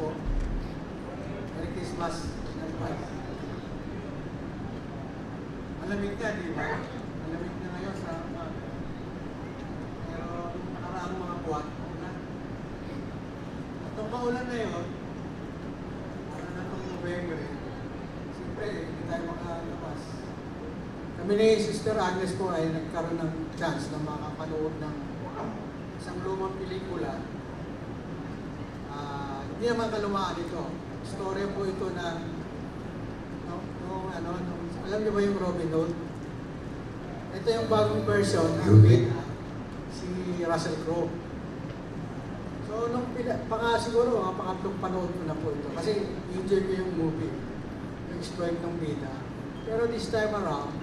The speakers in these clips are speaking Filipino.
po. Merry Christmas. Malamig na, di ba? Malamig na ngayon sa pero nakaraang mga buwan, ulan. At itong maulan na yun, para na itong November, siyempre, hindi tayo makalabas. Kami ni Sister Agnes po ay nagkaroon ng chance na makapanood ng isang lumang pelikula. Hindi naman kalumaan ito. Storya po ito ng alam niyo ba yung Robin Hood? Ito yung bagong version ng si Russell Crowe. So, siguro, pangatlong panood ko na po ito. Kasi enjoy ko yung movie. Yung exploit ng bida. Pero this time around,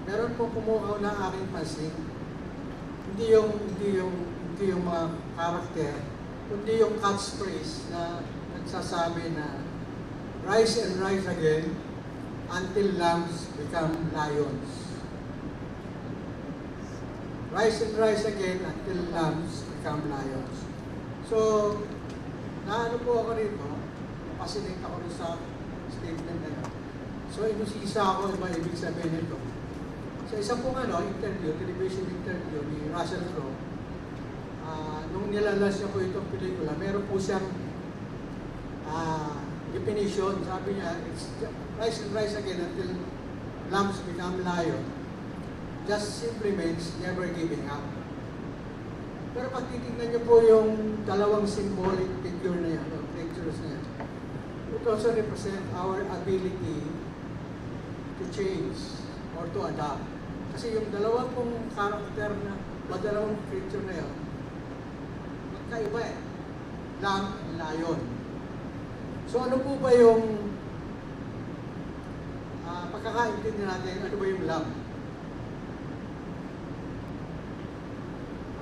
meron po kumukaw na aking pansin. Hindi yung mga karakter, kundi yung catchphrase na nagsasabi na rise and rise again until lambs become lions. Rise and rise again until lambs become lions. So, naano po ako rito, napasinate ako rin sa statement na yun. So, inusisa ako ba ibig sabihin nito. Sa isang pong interview, television interview ni Russell Crowe, nung nilalas niya po itong pelikula, meron po siyang definition. Sabi niya, it's rise and rise again until lambs become lion. Just simply means never giving up. Pero pag titignan niyo po yung dalawang symbolic figure na yan, o pictures na yan, it also represent our ability to change or to adapt. Kasi yung dalawang pong character na, o dalawang creature na yan, magkaiba eh. Lamb and lion. So ano po ba yung pagkakaintindi natin, ano ba yung lamb?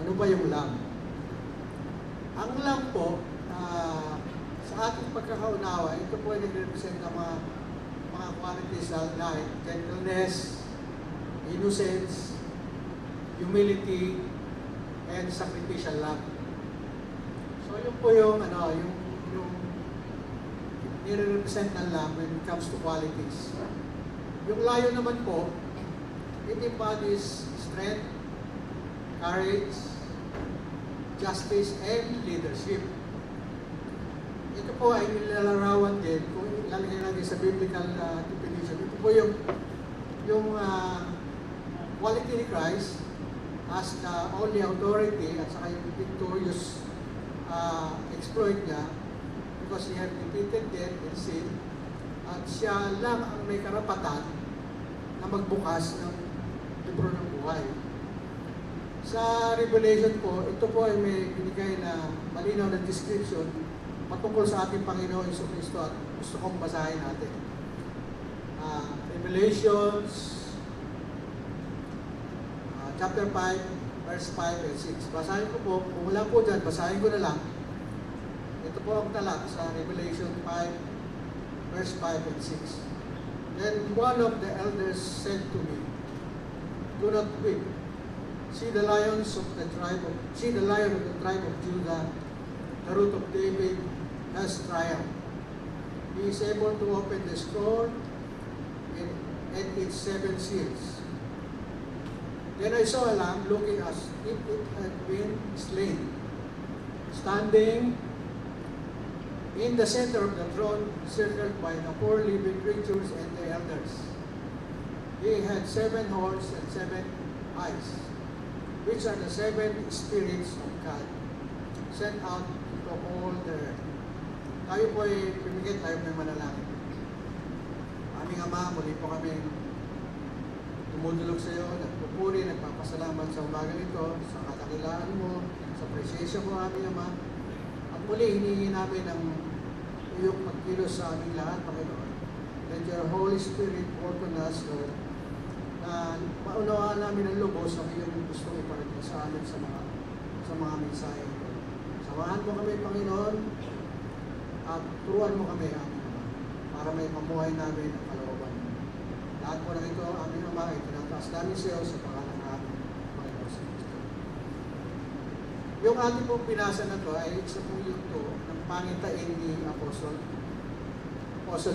Ano ba yung lamb? Ang lamb po, sa ating pagkakaunawa, ito po ay nag-represent ng mga qualities like gentleness, innocence, humility, and sacrificial love. So yun po yung nire-represent ng lamb when it comes to qualities. Yung lion naman po, it embodies strength, courage, justice, and leadership. Ito po ay nilalarawan din, kung ilalagay natin sa biblical definition, ito po yung quality ni Christ as the only authority at saka yung victorious exploit niya because he had defeated death and sin at siya lang ang may karapatan na magbukas ng libro ng buhay. Sa Revelation po, ito po ay may binigay na malinaw na description patungkol sa ating Panginoon Hesus Kristo at gusto kong basahin natin. Revelations chapter 5, verse 5 and 6. Basahin ko po, kung wala po dyan, basahin ko na lang. Ito po ang tala sa Revelation 5, verse 5 and 6. Then one of the elders said to me, "Do not weep. See the lion of the tribe of Judah, the root of David, has triumphed. He is able to open the scroll and its 7 seals." Then I saw a lamb looking as if it had been slain, standing in the center of the throne, circled by the 4 living creatures and the elders. He had 7 horns and 7 eyes, which are the 7 spirits of God, sent out into all the earth. Tayo po ay pimigit tayo ng manalangin. Aming Ama, muli po kami tumutulog sa iyo, nagpupuri, nagpapasalamat sa umaga nito, sa katakilaan mo, sa presensya mo, aming Ama. At muli, hinihingi namin ang iyong pagkilos sa aming lahat, Panginoon. Let your Holy Spirit work on us, Lord, na maunawaan namin ang lubos ang iyong gusto iparating sa amin sa mga mensahe. Samahan mo kami, Panginoon, at turuan mo kami, aming Ama, para may mamuhay namin ang kalooban. Lahat po ng ito, aming Ama, ay tinataas namin sa iyo sa pangalan ng aming Panginoon sa Kristo. Yung ating pong pinasa na ito ay isa pong yugto ng pangitain ni Apostle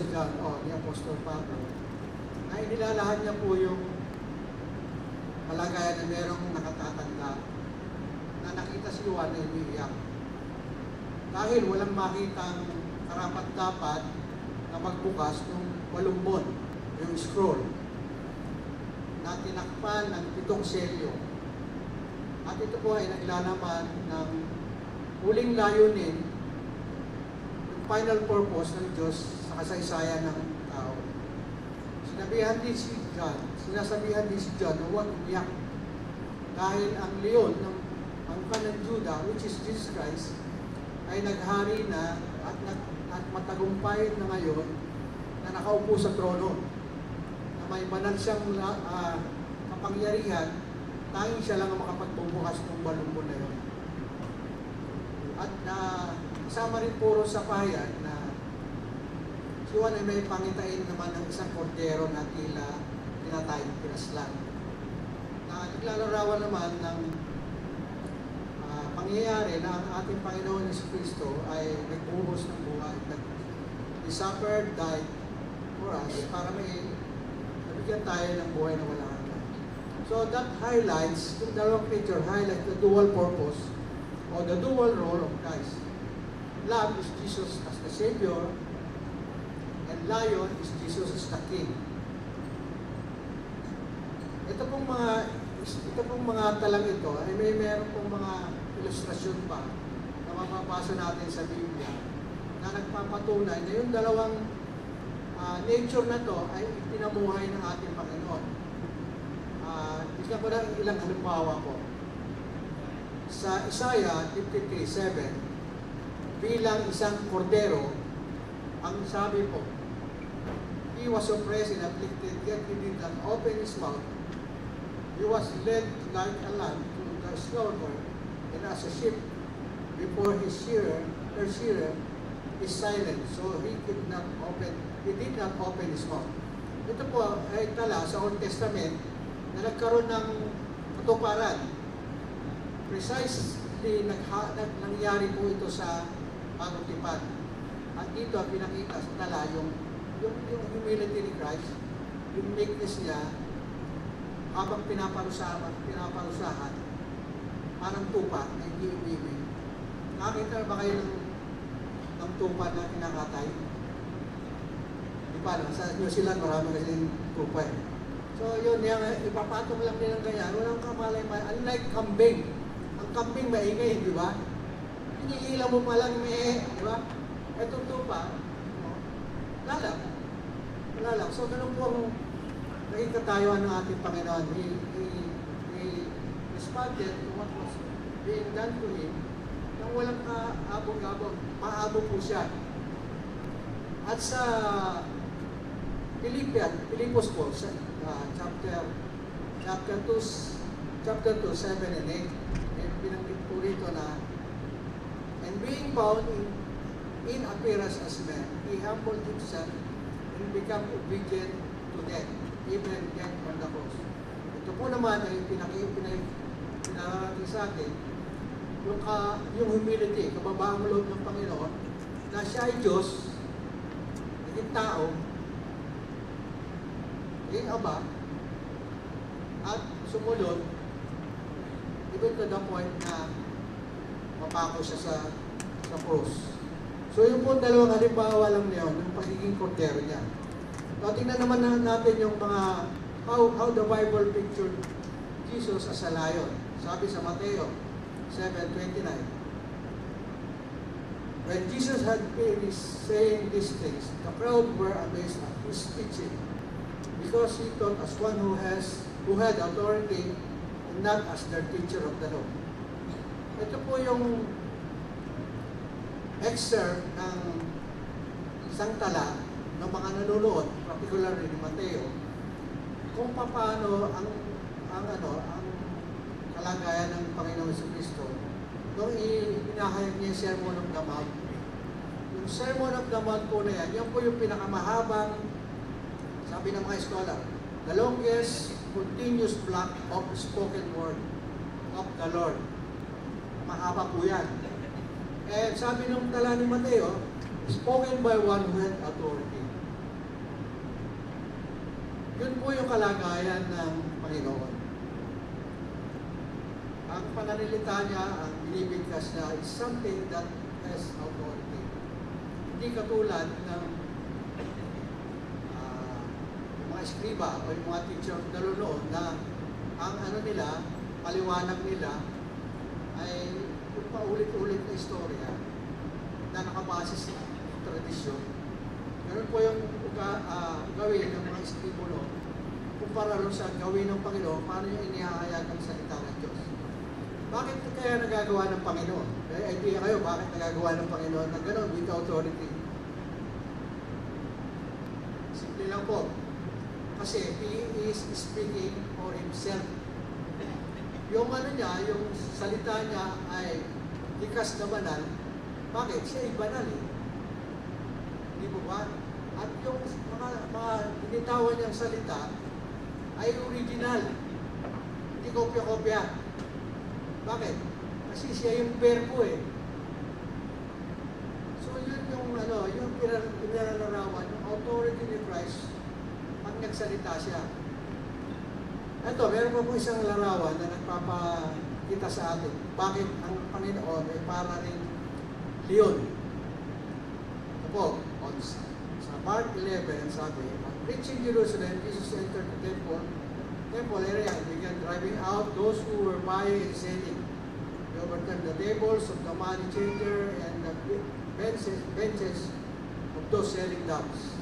John o ni Apostle Pablo, na inilalahan niya po yung kalagayan na merong nakatatanda na nakita si Juan na umiiyak. Dahil walang makitang karapat-dapat na magbukas ng walumbon, yung scroll, na tinakpan ng 7 selyo. At ito po ay naglalaman ng huling layunin, yung final purpose ng Diyos sa kasaysayan ng tao. Sinasabihan din si John na huwag umiyak. Dahil ang leon ng angkan ng Judah, which is Jesus Christ, ay naghari na at matagumpay na ngayon na nakaupo sa trono. Na may banal siyang kapangyarihan, tanging siya lang ang makapagbubukas ng balumbon na yun. At kasama rin puro sa pahayag na si Juan ay may pangitain naman ng isang kordero na tila tinatayong pinaslan. Na naglalarawan naman ng pangyayari na ang ating Panginoon Jesucristo ay nagbuhos ng buhay. He suffered, died for us para may nabigyan tayo ng buhay na walang hanggan. So that highlights, yung dalawang picture highlights the dual purpose or the dual role of Christ. Lamb is Jesus as the Savior, and lion is Jesus as the King. Ito pong mga talang ito ay meron pong mga ilustrasyon pa na mapapasa natin sa Biblia na nagpapatunay na yung dalawang nature na to ay pinamuhay ng ating Panginoon. Bigyan ko na ilang halimbawa po. Sa Isaiah 53:7, bilang isang kordero, ang sabi po, He was oppressed and afflicted, yet He did not open His mouth. He was led like a lamb to the slaughter, and as a sheep before her shearer is silent, so he did not open his mouth. Ito po ay tala sa Old Testament na nagkaroon ng katuparan. Precisely nangyari po ito sa Bagong Tipan. At dito pinakita sa tala yung humility ni Christ, yung meekness niya habang pinaparusahan, parang tupa na hindi umibig. Nakakita ba kayo ng tupa na kinakatay? Di ba, sa New Zealand marami kasi tupa eh. So yun, ipapatong lang nilang ganyan, walang kamalay-malay. Unlike kambing, ang kambing maingay, di ba? Iniilaw mo pa lang, di ba? Itong tupa, wala lang. So ganun po ang naging katayuan ng ating Panginoon. He responded to what was being done to Him nang walang kaabog-abog. Maabog po siya. At sa Pilipos po, sa chapter 2, 7 and 8, binanggit po rito na, and being bound in appearance as man, He humbled Himself and become obedient to death, even death on the cross. Ito po naman ay pinakarating sa atin yung humility, kababaang loob ng Panginoon, na siya ay Diyos, naging tao, naging Aba, at sumunod, even to the point na mapako siya sa cross. So yung po dalawang halimbawa lang niyon, yung pagiging kordero niya. So tingnan naman natin yung mga how the Bible pictured Jesus as a lion. Sabi sa Mateo 7:29. When Jesus had finished saying these things, the crowd were amazed at His teaching, because He taught as one who had authority and not as their teacher of the law. Ito po yung excerpt ng isang tala ng mga nanonood, particularly ni Mateo, kung paano ang kalagayan ng Panginoon Jesucristo nung inahayag niya yung Sermon of the Mount. Yung Sermon of the Mount po na yan po yung pinakamahabang, sabi ng mga scholar, the longest continuous block of spoken word of the Lord. Mahaba po yan. And sabi nung tala ni Mateo, spoken by one who had authority. Yun po yung kalagayan ng Panginoon. Ang pananalita niya, ang binibigkas niya is something that has authority. Hindi katulad ng yung mga eskriba o yung mga teacher of the law noon na ang ano nila, paliwanag nila ay yung paulit-ulit na istorya na nakabase sa tradisyon. Ganun po yung gawin ng mga eskribo noon kumpara rin sa gawin ng Panginoon, paano yung inihahayag ang salita ng Diyos. Bakit kaya nagagawa ng Panginoon? May idea kayo bakit nagagawa ng Panginoon na gano'n with authority? Simple lang po. Kasi He is speaking for Himself. Yung ano niya, yung salita niya ay likas na banal. Bakit? Siya ay banal eh. Hindi po ba? At yung mga binitawan niyang salita ay original. Hindi kopya-kopya. Bakit? Kasi siya yung verbo eh. So yun yung yung pinararawan, yung authority ni Christ pag nagsalita siya. Ito, meron po isang larawan na nagpapakita sa atin. Bakit ang Panginoon ay para rin leon? Ito po, sa Mark 11, sabi, reaching Jerusalem, Jesus entered the temple area and began driving out those who were buying and selling. He overturned the tables of the money changer and the benches of those selling doves,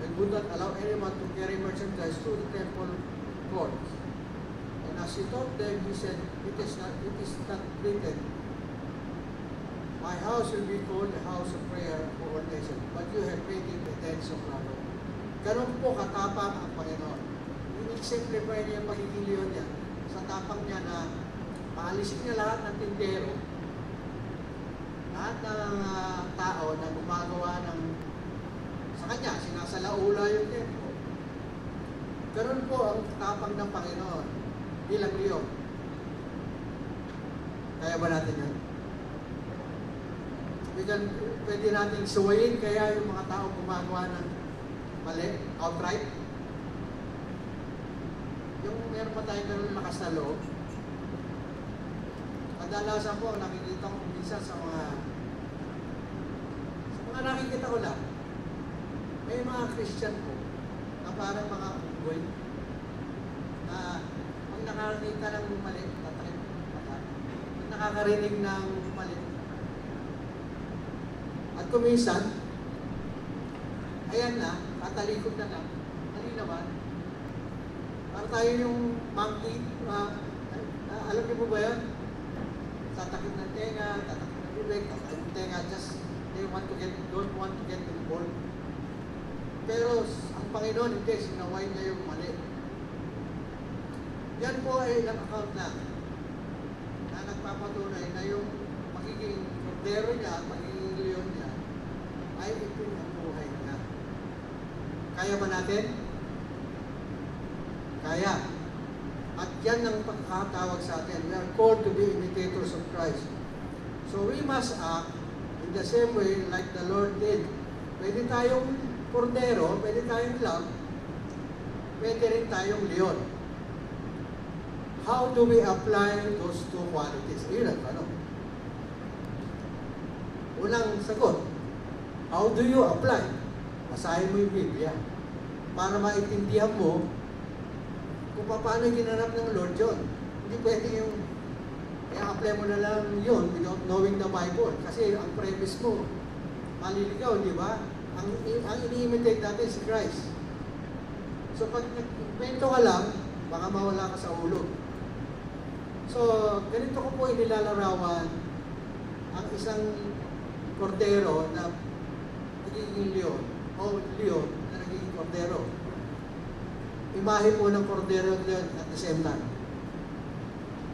and would not allow anyone to carry merchandise to the temple courts. And as he taught them, he said, it is not written, my house will be called a house of prayer for all nations, but you have made it a den of robbers. Ganun po katapang ang Panginoon. I-exemplify niya yung pagiging leon niya sa tapang niya na paalisin niya lahat ng tindero, lahat ng tao na gumagawa ng sa kanya, sinasalaula yung tempo. Ganun po ang tapang ng Panginoon bilang leon. Kaya ba natin yun? Pwede natin suwayin kaya yung mga tao gumagawa ng mali, outright. Yung meron pa tayo ganun lakas na loob. Kadalasan po, nakikita ko minsan sa mga nakikita ko lang, may mga Christian po na parang mga unggoy na pag nakakita ng mali, tatakip mata. Pag nakakarinig ng mali, at kuminsan, ayan na, tatalikod na lang, mali naman. Para tayo yung monkey, alam niyo po ba yan? Tatakip ng tenga, tatakip ng bibig, tatakip ng tenga, just they don't want to get involved. Pero ang Panginoon, hindi, sinaway niya yung mali. Yan po ay ilang account na nagpapatunay na yung magiging kordero niya at magiging leon niya ay ito ang buhay niya. Kaya ba natin? Kaya. At yan ang pagkakatawag sa atin. We are called to be imitators of Christ. So we must act in the same way like the Lord did. Pwede tayong kordero, pwede tayong lamb, pwede rin tayong leon. How do we apply those two qualities? Yun ang tanong. Unang sagot, how do you apply? Basahin mo yung Biblia para maintindihan mo kung paano ginanap ng Lord yun. Hindi pwede yung i-apply mo na lang yun without knowing the Bible. Kasi ang premise mo, maliligaw, di ba? Ang ini-imitate natin si Christ. So pag nagkwento ka lang, baka mawala ka sa ulo. So, ganito ko po inilalarawan ang isang kordero na nagiging leon o leon na nagiging kordero. Imahe po ng kordero at leon at the same time.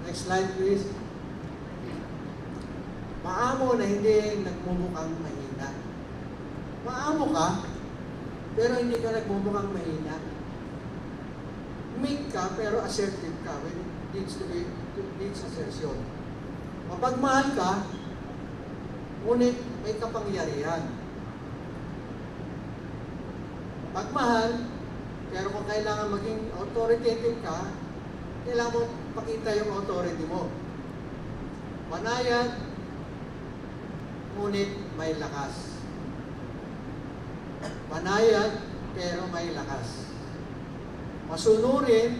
Next slide please. Maamo na hindi nagmumukhang mahina. Maamo ka, pero hindi ka nagmumukhang mahina. Meek ka, pero assertive ka. When it needs assertion. Mapagmahal ka, ngunit may kapangyarihan. Pagmahal, pero kung kailangan maging authoritative ka, kailangan mo pakita yung authority mo. Banayad, ngunit may lakas. Banayad, pero may lakas. Masunurin,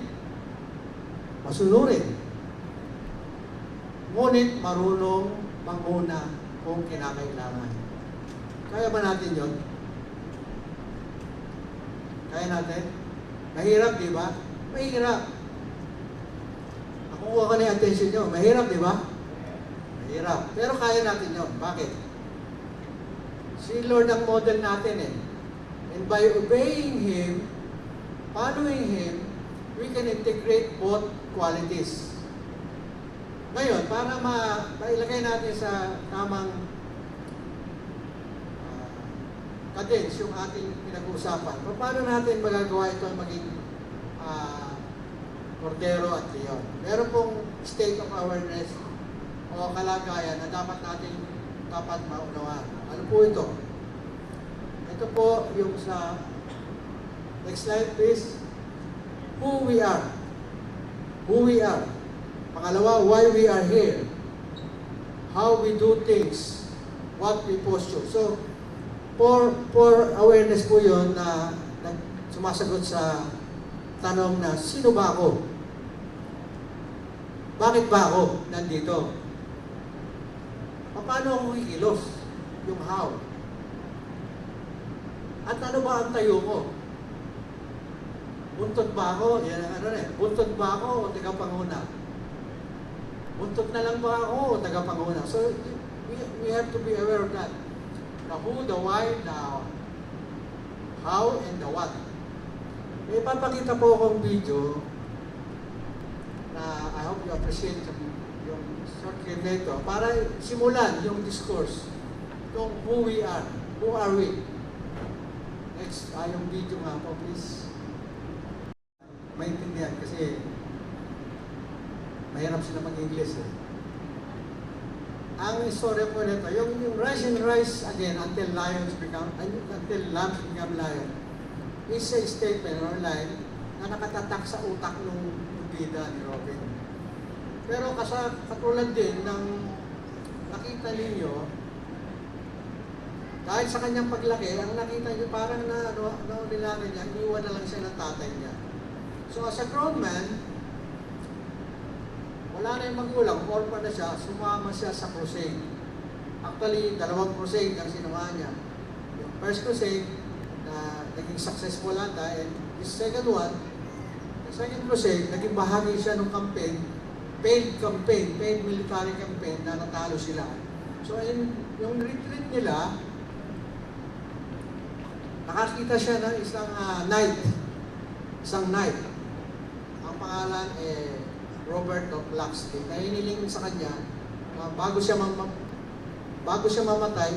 ngunit marunong manguna kung kinakailangan. Kaya ba natin yun? Kaya natin? Mahirap, di ba? Mahirap. Nakukuha ka na yung attention nyo. Mahirap, di ba? Mahirap. Pero kaya natin yun. Bakit? Si Lord ang model natin eh. And by obeying Him, following Him, we can integrate both qualities. Ngayon, para mailagay natin sa tamang cadence yung ating pinag-uusapan, paano natin magagawa ito maging Cordero at Leon? Meron pong state of awareness o kalagayan na dapat maunawaan. Ano po ito? Ito po yung sa next slide please. Who we are. Who we are. Pangalawa, why we are here. How we do things. What we posture. So, for awareness po yun na sumasagot sa tanong na, sino ba ako? Bakit ba ako nandito? Paano ako kikilos? Yung how. At ano ba ang tayo ko? Buntot ba ako? Yan ang buntot ba ako o tagapanguna? Buntot na lang ba ako o tagapanguna? So, we have to be aware of that. The who, the why, the how, and the what. May papakita po akong video na I hope you appreciate yung short clip na ito para simulan yung discourse kung who we are. Who are we? Next, yung video nga po, please. Maintindihan kasi mahirap sila mag-English eh. Ang istorya po nito, yung rise and rise again until lambs become lion is a statement or line na nakatatak sa utak ng bida ni Robin. Pero katulad din ng nakita ninyo, dahil sa kanyang paglaki, ang nakita niyo parang nilaga niya, iniwan na lang siya ng tatay niya. So as a grown man, wala na yung magulang, orphan na siya, sumama siya sa crusade. Actually, 2 crusade ang sinama niya. Yung first crusade, na naging successful ata, and the second one, the second crusade, naging bahagi siya ng campaign, paid military campaign na natalo sila. So, yung retreat nila, nakakita siya ng isang knight. Ang pangalan Robert of Blackstone, na hiniling sa kanya, bago siya mamatay,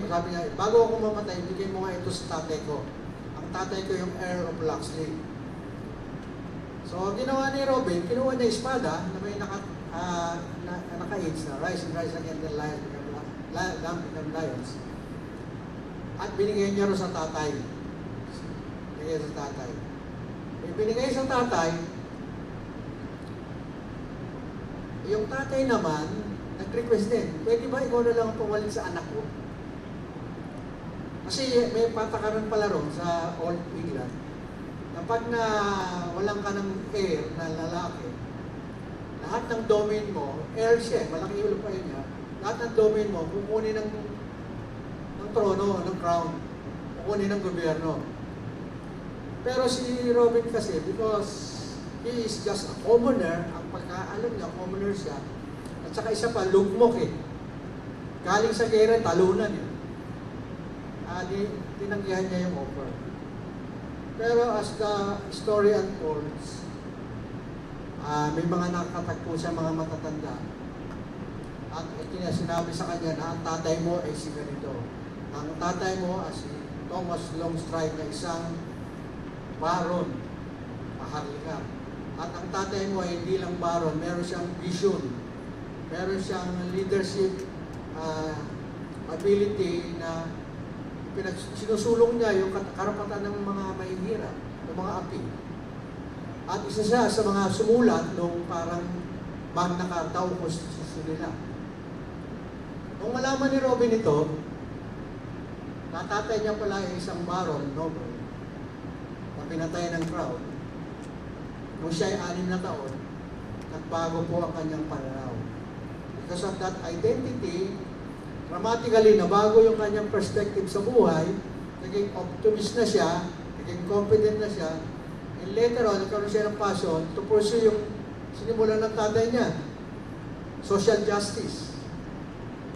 sabi niya, bago ako mamatay, ibigay mo nga ito sa tatay ko. Ang tatay ko yung heir of Blackstone. So, ginawa ni Robin, kinuha niya espada na may naka-age na rise and rise again, the lion become lions. At binigay niya rin sa tatay. Binigay sa tatay, yung tatay naman, nag-request din, pwede ba ikaw na lang pumalit sa anak ko? Kasi may patakaran pala ron sa Old England, na pag walang ka ng heir na lalaki, lahat ng domain mo, heir siya, malaki yung lupain niya, lahat ng domain mo, kukunin ng trono, ng crown, kukunin ng gobyerno. Pero si Robin kasi, because he is just a commoner, ang pagkaalam niya, commoner siya, at saka isa pa, lugmok eh. Galing sa gera, talunan eh. Tinanggihan niya yung offer. Pero as the story unfolds, may mga nakatagpo siya, mga matatanda. At sinabi sa kanya na ang tatay mo ay si ganito. Ang tatay mo ay si Thomas Longstride na isang baron, maharlika. At ang tatay mo ay hindi lang baron, meron siyang vision, meron siyang leadership ability na sinusulong niya yung karapatan ng mga mahihirap, ng mga api. At isa siya sa mga sumulat nung parang Magna Carta o Constitution nila. Nung malaman ni Robin ito, natatay niya pala ay isang baron, noble, na pinatay ng crowd. Nung siya ay 6 na taon, nagbago po ang kanyang pananaw. Because of that identity, dramatically nabago yung kanyang perspective sa buhay, naging optimist na siya, naging confident na siya, and later on, nagkaroon siya ng passion to pursue yung sinimulan ng tatay niya, social justice.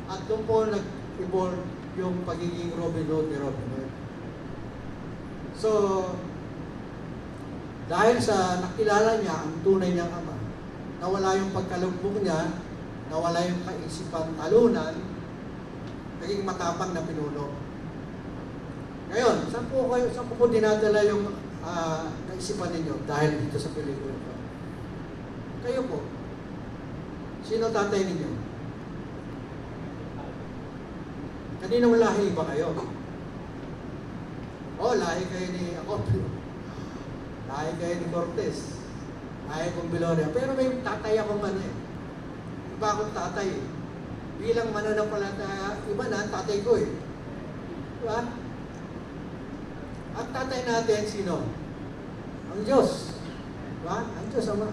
At doon po nag-evolve yung pagiging Robin Hood ni Robin Hood. So, dahil sa nakilala niya ang tunay niyang ama, nawala yung pagkalugbog niya, nawala yung kaisipan talunan, naging matapang na pinuno. Ngayon, saan po po dinadala yung kaisipan ninyo dahil dito sa pelikula ko? Kayo po. Sino tatay ninyo? Kaninong lahi ba kayo? Lahi kayo ni Acopio. Lahi kayo ni Cortez. Lahi kong Biloria. Pero may tatay akong iba akong tatay eh. Bilang mananampalataya, iba na ang tatay ko eh. Diba? Ang tatay natin, sino? Ang Diyos. Diba? Ang Diyos, Ama.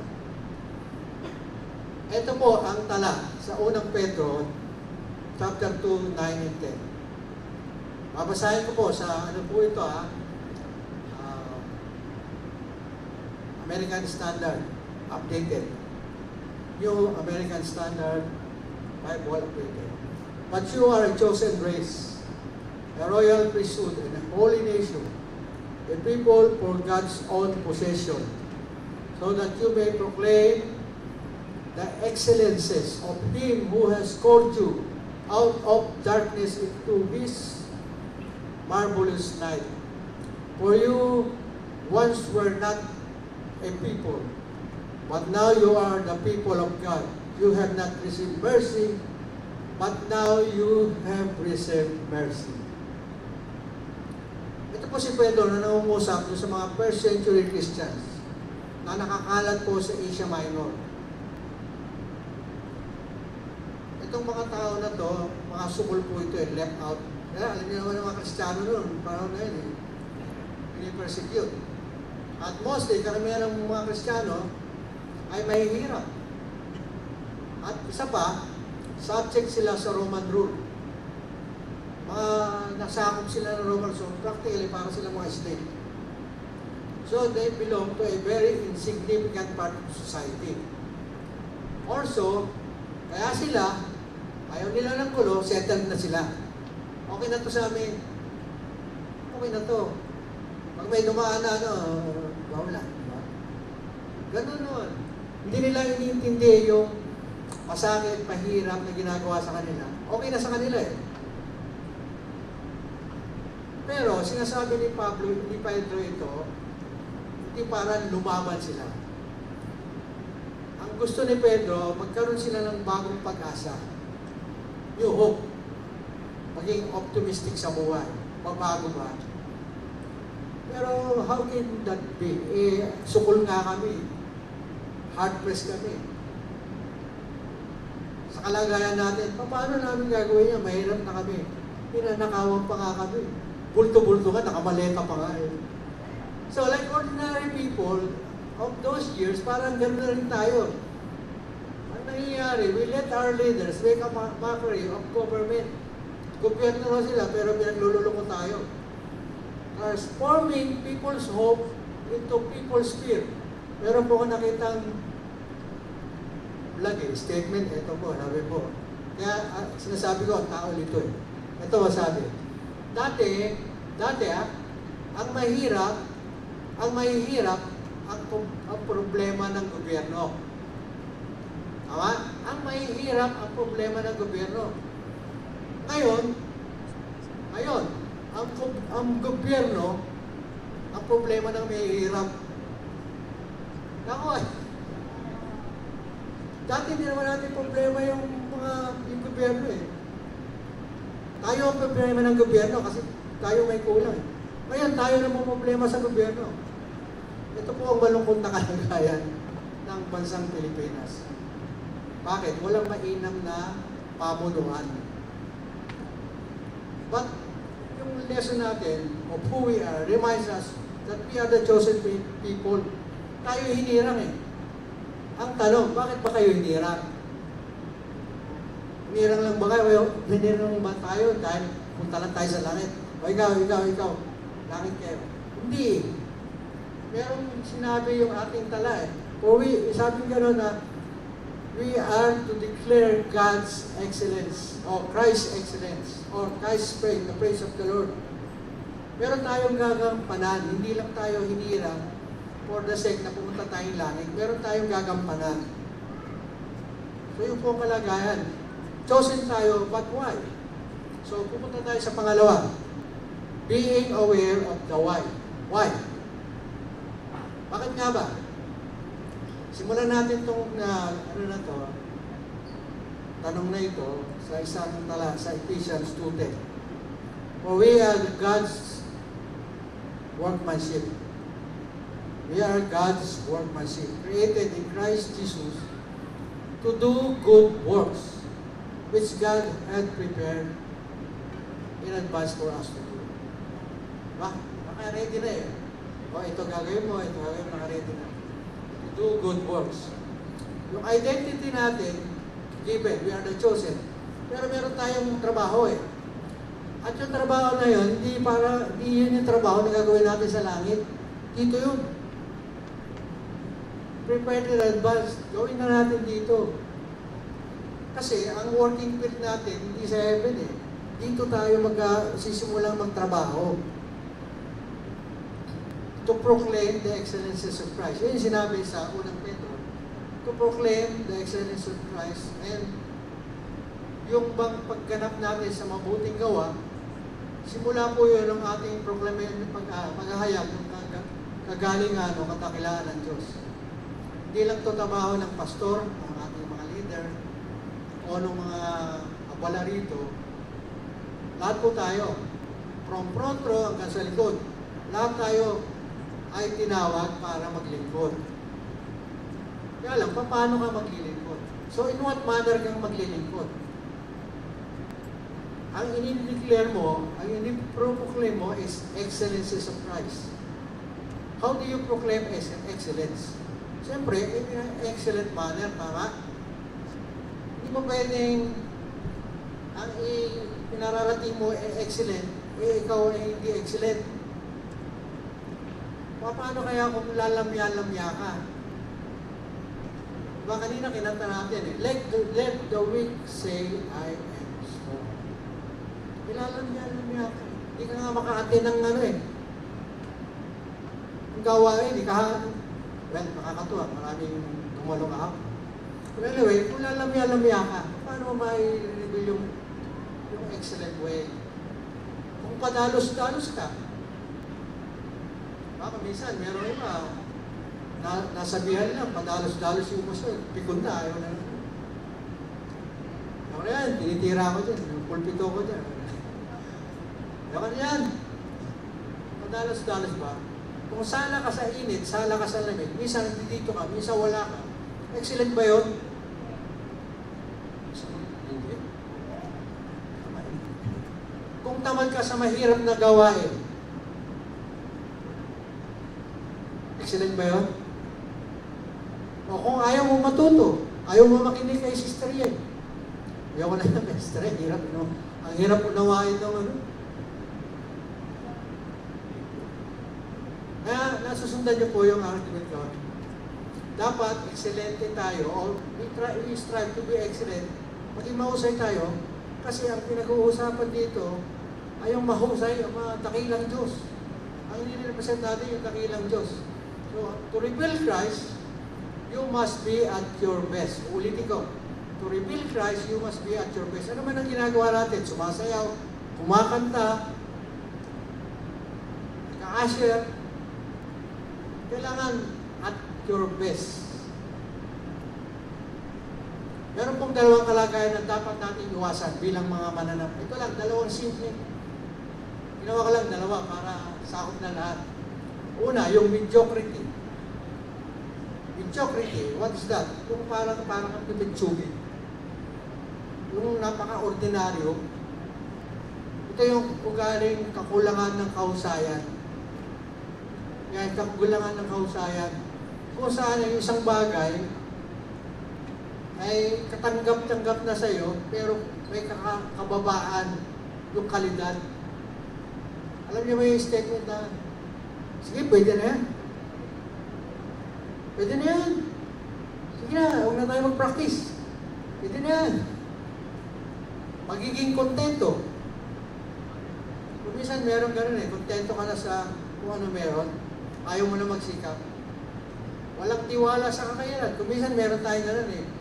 Ito po ang tala sa unang Pedro, chapter 2, 9 and 10. Babasahin ko po sa ano po ito American Standard, updated. New American Standard Bible updated. But you are a chosen race, a royal priesthood, and a holy nation, a people for God's own possession, so that you may proclaim the excellences of Him who has called you out of darkness into His marvelous light. For you once were not a people, but now you are the people of God. You have not received mercy, but now you have received mercy. Ito po si Pedro na nangungusap sa mga first century Christians na nakakalat po sa Asia Minor. Itong mga tao na to, mga sukul po ito, left out. Kaya alam niyo naman ng mga Kristiyano noon, parang na yun persecute. At mostly, karamihan ng mga Kristiyano ay mahihirap. At isa pa, subject sila sa Roman rule. Mga nasakop sila ng Roman rule, practically para sila mga slave. So they belong to a very insignificant part of society. Also, kaya sila, ayaw nila ng gulo, settled na sila. Okay na to sa amin. Okay na to. Pag may dumaan na wala. Diba? Ganun nun. Hindi nila iniintindi yung masakit, mahirap na ginagawa sa kanila. Okay na sa kanila eh. Pero sinasabi ni Pedro ito, hindi para lumaban sila. Ang gusto ni Pedro, magkaroon sila ng bagong pag-asa. New hope. Maging optimistic sa buhay. Mabago ba? Pero how can that be? Sukul nga kami. Hard-pressed kami. Sa kalagayan natin, paano namin gagawin yan? Mahirap na kami. Pinanakawan pa nga kami. Bulto-bulto ka, nakamaleta pa nga eh. So like ordinary people of those years, parang gano'n na rin tayo. Ang nangyayari, we let our leaders make a mockery of government. Gobyerno na sila, pero pinaglululoko tayo. Transforming people's hope into people's fear. Meron po ko nakitang vlog statement, ito po, sabi po. Kaya sinasabi ko, ang tao nito eh. Ito masabi. Dati ang mahihirap ang problema ng gobyerno. Tama? Ang mahihirap ang problema ng gobyerno. Ngayon, ang gobyerno, ang problema ng mahihirap. Nako eh. Dati hindi naman natin problema yung gobyerno eh. Tayo ang problema ng gobyerno kasi tayo may kulang. Ngayon, tayo na problema sa gobyerno. Ito po ang malungkot na kalagayan ng bansang Pilipinas. Bakit? Walang mainam na pamunuan. But yung lesson natin of who we are reminds us that we are the chosen people. Tayo hinirang eh. Ang tanong, bakit ba kayo hinirang? Hinirang lang ba kayo? Hinirang ba tayo dahil punta lang tayo sa langit? O ikaw, langit kayo. Hindi. Merong sinabi yung ating tala eh. O sabi gano'n na, we are to declare God's excellence, or Christ's excellence, or Christ's praise, the praise of the Lord. Meron tayong gagampanan, hindi lang tayo hinirang for the sake na pumunta tayong langit. Meron tayong gagampanan. So yung po kalagayan. Chosen tayo, but why? So pupunta tayo sa pangalawa. Being aware of the why. Why? Bakit nga ba? Simulan natin itong tanong na ito sa isang tala sa Ephesians 2:10. For we are God's workmanship. We are God's workmanship, created in Christ Jesus to do good works, which God had prepared in advance for us to do. Naka-ready na eh. O ito gagawin mo, naka-ready na. Do good works. Yung identity natin, given, we are the chosen. Pero meron tayong trabaho eh. At yung trabaho na yun, hindi yun yung trabaho na gagawin natin sa langit. Dito yun. Prepared in advance. Gawin na natin dito. Kasi ang working field natin, hindi sa heaven eh. Dito tayo sisimulang magtrabaho. To proclaim the excellences of Christ. Yun yung sinabi sa unang Pedro. To proclaim the excellences of Christ. And yung bang pagganap natin sa mabuting gawa, simula po yun ang ating paghahayag ng kagalingan o katakilaan ng Diyos. Hindi lang ito trabaho ng pastor, ng ating mga leader, o ng mga abala rito. Lahat po tayo, from front row hanggang sa likod, lahat tayo ay tinawag para maglingkod. Kaya lang, paano ka maglilingkod? So, in what manner kang maglilingkod? Ang in-declare mo, ang in-proclaim mo is excellences of Christ. How do you proclaim excellence? Siyempre, in an excellent manner, tama? Hindi mo pwedeng ang pinararating mo excellent, ikaw ay hindi excellent. Paano kaya kung lalamya-lamya ka? Diba kanina kinanta natin eh, let the weak say, I am strong. Lalamya-lamya ka. Hindi ka nga makaatin ng ang gawain, nakakatuwa, maraming tumalong ako. But anyway, kung lalamya-lamya ka, paano mo mai-reveal yung excellent way? Kung padalos-dalos ka, baka minsan, meron iba, nasabihan lang, padalos-dalos yung muso, pikon na, ayaw na. Ako na yan, tinitira ko dyan, yung pulpito ko dyan. Ayaw na yan. Padalos-dalos ba? Kung sala ka sa init, sala ka sa lamig, minsan dito ka, minsan wala ka. Excellent ba yun? Hindi. Kung tamad ka sa mahirap na gawain, excellent ba yun? O kung ayaw mo matuto, ayaw mo makinig kay Sister Yen. Ayaw ko na lang, Sister Yen, hirap, no? Ang hirap unawain ng Kaya nasusundan niyo po yung argument ko. Dapat excelente tayo, or we strive to be excellent, maging mahusay tayo, kasi ang pinag-uusapan dito ay yung mahusay, ang mga dakilang Diyos. Ang nire-represent natin yung dakilang Diyos. So, to reveal Christ, you must be at your best. Ulitin ko. To reveal Christ, you must be at your best. Ano man ang ginagawa natin? Sumasayaw, kumakanta, ka-usher, kailangan at your best. Meron pong dalawang kalagayan na dapat natin iwasan bilang mga mananap. Ito lang, dalawang simple. Ginawa ko lang dalawa para sakop na lahat. Una, yung mediocrity. Mediocrity, what is that? Yung parang kang pipitsugi. Yung napaka-ordinaryo. Ito yung ugaling kakulangan ng kahusayan. Yan, kakulangan ng kahusayan. Kung saan yung isang bagay ay katanggap-tanggap na sa'yo, pero may kababaan yung kalidad. Alam niyo may statement na, sige, pwede na yan. Pwede na yan. Sige na, huwag na tayo mag-practice. Pwede na yan. Magiging kontento. Kung minsan meron ganun kontento ka na sa kung ano meron, ayaw mo na magsikap. Walang tiwala sa kakayanan. Kung minsan meron tayo ganun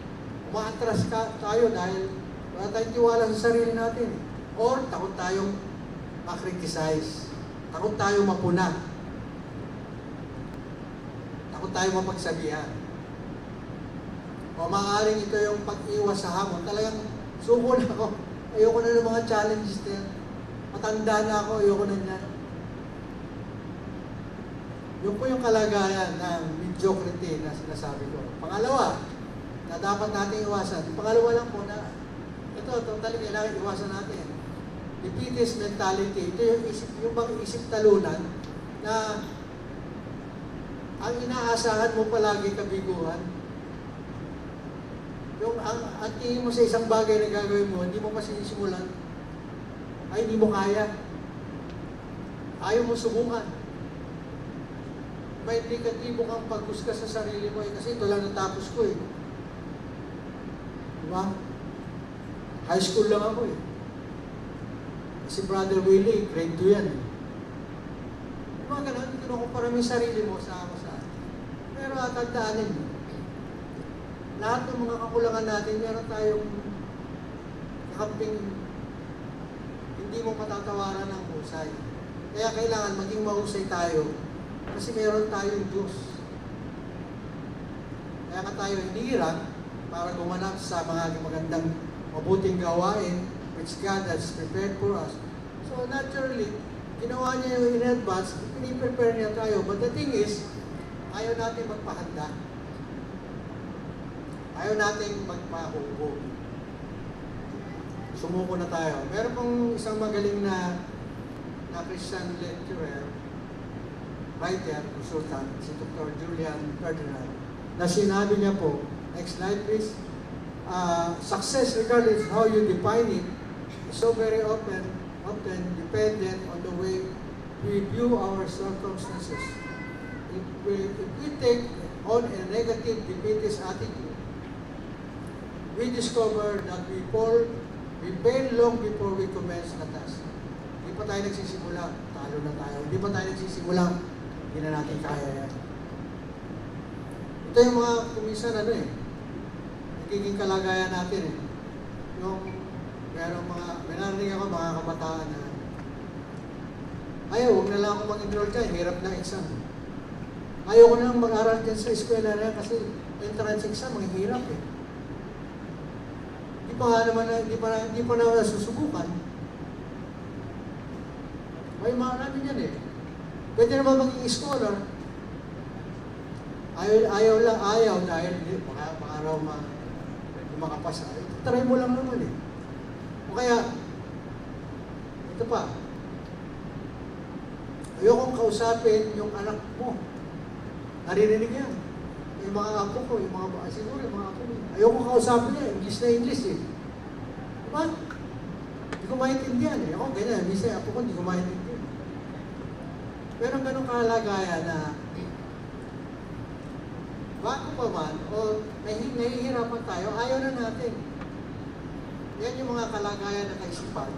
umaatras tayo dahil wala tayong tiwala sa sarili natin. Or takot tayong ma-criticize. Takot tayong mapuna. Takot tayong mapagsabihan. O maaaring ito yung pag-iwas sa hamon. Talagang suko na ako. Ayoko na ng mga challenges na yan. Matanda na ako, ayoko na yan. Yun po yung kalagayan ng mediocrity na sinasabi ko. Pangalawa, na dapat natin iwasan. Pangalawa lang po na ito talaga kailangan iwasan natin. Defeatist mentality. Ito yung bang isip talunan na ang inaasahan mo palagi kabiguan. Yung ang tingin mo sa isang bagay na gagawin mo, hindi mo pa sinisimulan, ay hindi mo kaya. Ayaw mo subukan. May negatibo kang paghusga sa sarili mo kasi ito lang natapos ko Diba? High school lang ako Si Brother Willie, grade 2 yan Diba ganun? Kinukumpara mo yung sarili mo sa Pero tandaanin mo, lahat ng mga kakulangan natin, meron tayong kakamping hindi mo matatawaran ng husay. Kaya kailangan maging mahusay tayo kasi meron tayong Diyos. Kaya ka tayo hinihirang para gumanap sa mga magandang mabuting gawain which God has prepared for us. So naturally, ginawa niya yung in advance, piniprepare niya tayo. But the thing is, ayaw natin magpahanda. Ayaw natin magpahubog. Sumuko na tayo. Meron pong isang magaling na Christian lecturer, writer, consultant, si Dr. Julian Ferdinand, na sinabi niya po, next slide please, success regardless how you define it, is so very often dependent on the way we view our circumstances. If we take on a negative defeatist attitude, we discover that we fail long before we commence the task. Hindi pa tayo nagsisimula, talo na tayo. Hindi pa tayo nagsisimula, hindi na natin kaya yan. Ito yung mga kumisan nagiging kalagayan natin Yung may narinig ako mga kabataan na ayaw, huwag na lang ako mag-enroll dyan, hirap na exam. Ayaw ko na mag-aral dyan sa eskwela na kasi entrance exam, ang hirap Hindi pa na nasusubukan. May mga namin yan Pwede naman maging scholar. Ayaw dahil baka raw makapasa. Try mo lang naman O kaya, ito pa, ayokong kausapin yung anak mo. Naririnig yan. Yung mga apo ko, siguro yung mga apo ko. Ayokong kausapin niya, English na English Diba? Hindi ko maintindihan Ako ganyan, minsan apo ko, hindi ko maintindihan. Pero ganun kalagayan na bago pa man, o nahihirapan tayo, ayaw na natin. Yan yung mga kalagayan na kaisipan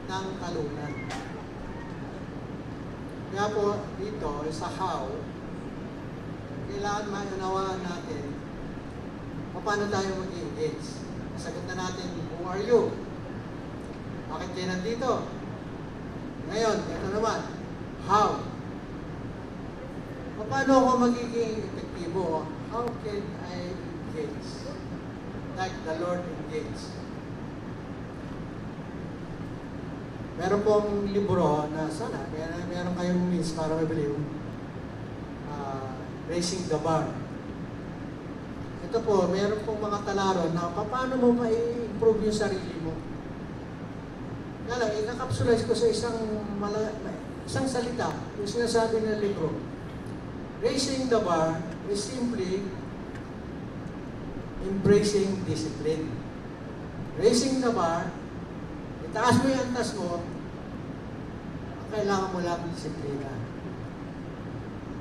ng talunan. Kaya po, dito, sa how, kailangan maunawaan natin paano tayo mag-engage. Sagot na natin, who are you? Bakit kayo nandito? Ngayon, ito naman, how? Paano ako magiging epektibo? How can I engage? like the Lord engaged. Meron pong libro na sana, meron kayong means para mabili yung Raising the Bar. Ito po, meron pong mga talaron na paano mo ma-improve yung sarili mo. Kaya lang, ikakapsulize ko sa isang salita, yung sinasabi ng libro. Raising the bar is simply embracing discipline. Raising the bar, itaas mo yung antas mo, ang kailangan mo lang disiplina.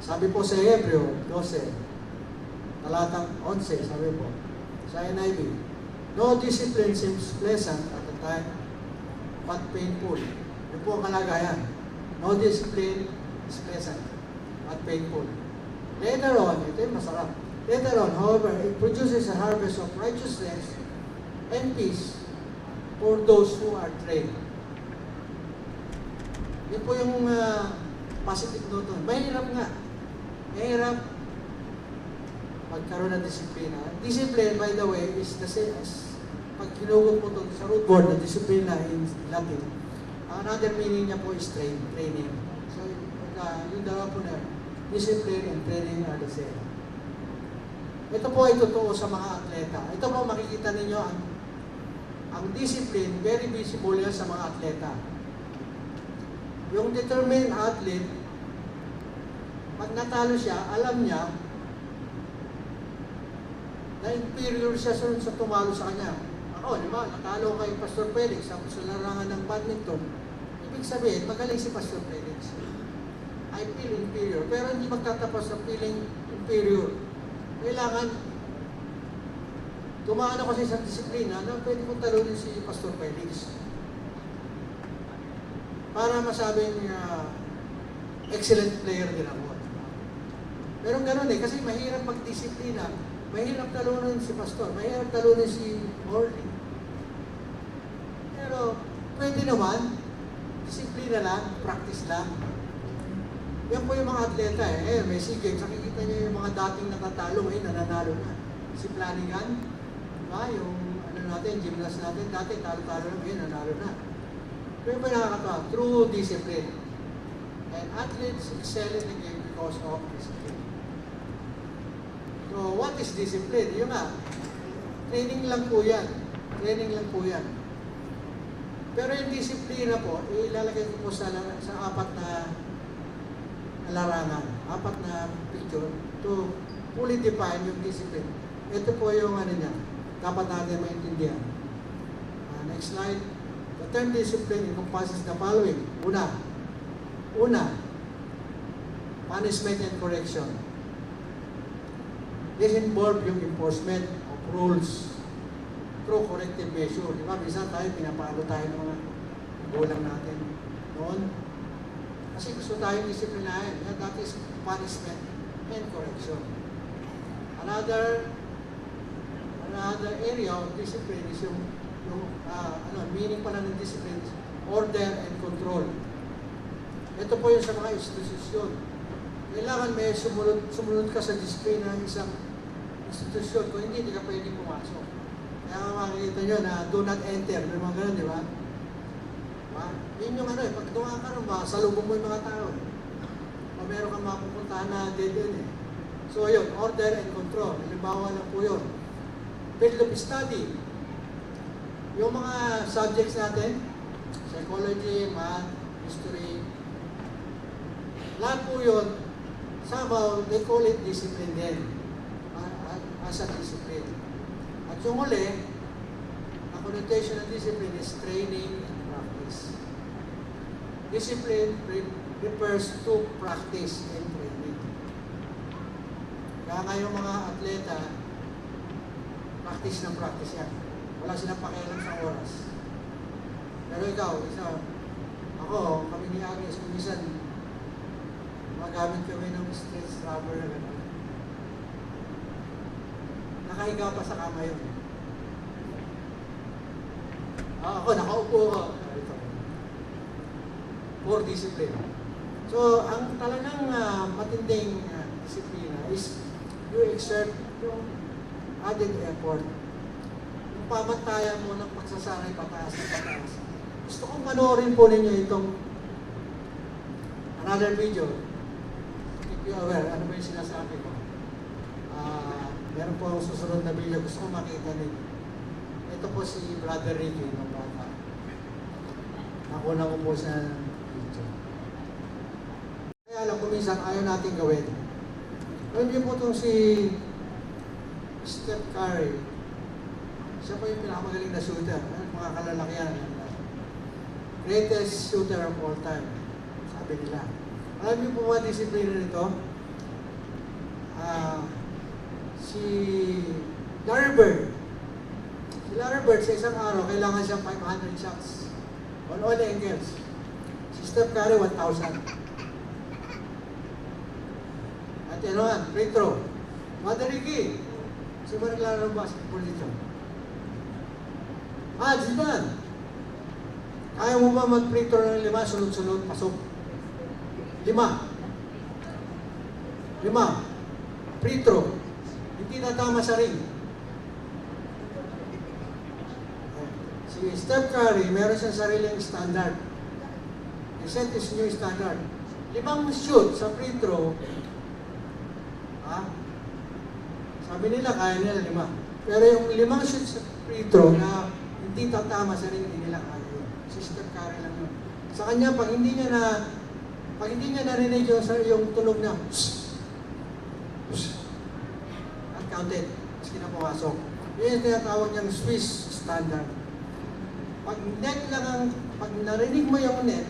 Sabi po sa Hebreo 12, talatang 11, sabi po, sa NIV, no discipline seems pleasant at the time, but painful. Yun po ang kalagayan. No discipline is pleasant, but painful. Later on, ito yung masarap. Later on, however, it produces a harvest of righteousness and peace for those who are trained. Yun po yung positive note. Mahirap nga. Mahirap magkaroon ng disiplina. Discipline, by the way, is the same as pag kinugot mo ito sa root word na disiplina in Latin. Another meaning niya po is training. So, yung dalawa po na discipline and training are the same. Ito po ay totoo sa mga atleta. Ito po makikita ninyo ang discipline, very visible yan sa mga atleta. Yung determined athlete, pag natalo siya, alam niya na inferior siya sa tumalo sa kanya. Ako, di ba, natalo kay Pastor Felix sa larangan ng badminton. Ibig sabihin, magaling si Pastor Felix. I feel inferior, pero hindi magtatapos sa feeling inferior. Kailangan tumaan ako sa isang disiplina na pwede kong talunin si Pastor Felix. Para masabing excellent player din ako. Pero gano'n kasi mahirap magdisiplina. Mahirap talunin si Pastor, mahirap talunin si Morley. Pero pwede naman, disiplina lang, practice lang. Yan po yung mga atleta may sige, nakikita niyo yung mga dating natatalo, nananalo na. Si Flanagan, yung natin, gymnast natin, dati talo-talo na, ngayon nanalo na. Pero ba nakakatawa? True discipline. And athletes excel in the game because of discipline. So, what is discipline? Yun nga, training lang po yan. Training lang po yan. Pero yung disiplina po, ilalagay ko po sa apat na larangan, apat na picture to fully define yung discipline. Ito po yung niya, dapat natin maintindihan. Next slide. The term discipline encompasses the following. Una, punishment and correction. This involves yung enforcement of rules through corrective measure. Di ba? Minsan tayo, pinapalo tayo ng mga gulang natin noon. Kasi gusto tayong disiplinahin. That is punishment and correction. Another area of discipline is yung meaning pala ng discipline is order and control. Ito po yung sa mga institusyon. Kailangan may sumunod ka sa disiplina ng isang institusyon. Kung hindi ka pwedeng pumasok. Kaya makikita nyo na do not enter. May mga ganun, di ba? Yun yung pag dumaan ka rin, salubong mo yung mga tao. O meron kang mapupuntahan na dead end So yun, order and control. Halimbawa lang po yun. Field of study. Yung mga subjects natin, psychology, math, history, lahat po yun, somehow, they call it discipline din. As a discipline. At yung uli, ang connotation ng discipline is training and practice. Discipline refers to practice and training. Kaya nga yung mga atleta, practice ng practice yan. Wala silang pakialam sa oras. Pero ikaw, ako, kami ni Agnes, minsan, magamit kami ng stretch rubber na gano'n. Nakahiga pa sa kama yun. Ako, nakaupo ko. For discipline. So, ang talagang matinding disiplina is you exert yung added effort pamantayan mo ng pagsasanay pataas na pataas. Gusto kong panoorin po ninyo itong another video. Keep you aware, ano ba yung sinasabi ko? Meron po ang susunod na video, gusto kong makita ninyo. Ito po si Brother Ricky ng bata. Nakuna ko po sa video. Kaya alam ko minsan ayaw natin gawin. Alam niyo po itong si Steph Curry. Siya po yung pinakamagaling na shooter. Mga kalalakihan. Greatest shooter of all time. Sabi nila. Alam niyo po mga disiplina nito? Si Larry Bird. Si Larry Bird sa isang araw, kailangan siyang 500 shots on all angles. Si Steph Curry, 1,000. At yan naman, free throw. Mother Ricky, sino ba naglaro ng basketball dito? Zidane. Kaya mo ba mag-free throw ng 5, sunod-sunod, pasok? 5. Free throw. Hindi natama sa ring. Si Steph Curry, meron siyang sariling standard. He set his new standard. 5 shoot sa free throw. Sabi nila, kaya nila 5. Pero yung 5 shoot sa free throw na hindi tatama sa ring, hindi nila kaya yun. Si Steph Curry lang yun. Sa kanya, pag hindi niya narinig yung tunog na uncounted, maski na pumasok. Yun yung tinatawag niyang Swiss standard. Pag narinig mo yung net,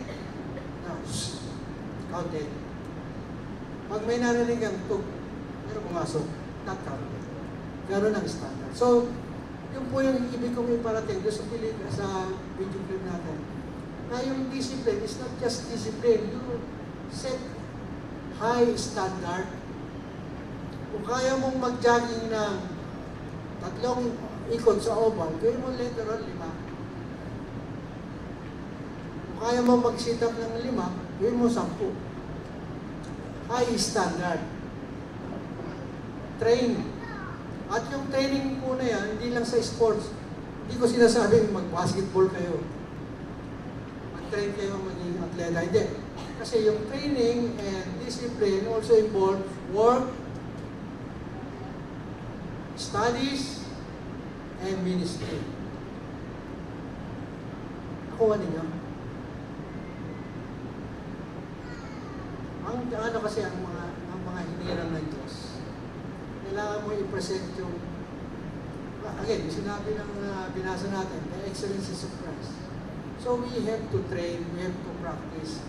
counted. Pag may narinig ang tug, pero pumasok, not counted. Gano'n ang standard. So, yun po yung ibig kong iparating doon sa video clip natin. Na yung discipline is not just discipline. You set high standard. Kung kaya mong mag-jogging ng 3 ikot sa oval, gawin mo literal 5. Kung kaya mong mag-sit up ng 5, gawin mo 10. High standard. Train. At yung training po na yan, hindi lang sa sports. Hindi ko sinasabing mag-basketball kayo. Mag-train kayo maging atleta. Hindi. Kasi yung training and discipline also involve work, studies, and ministry. Nakuha ninyo? Ang kasi ang mga hinirang ng Diyos. Kailangan mo i-present yung, again, sinabi ng binasa natin, the excellencies of Christ. So we have to train, we have to practice.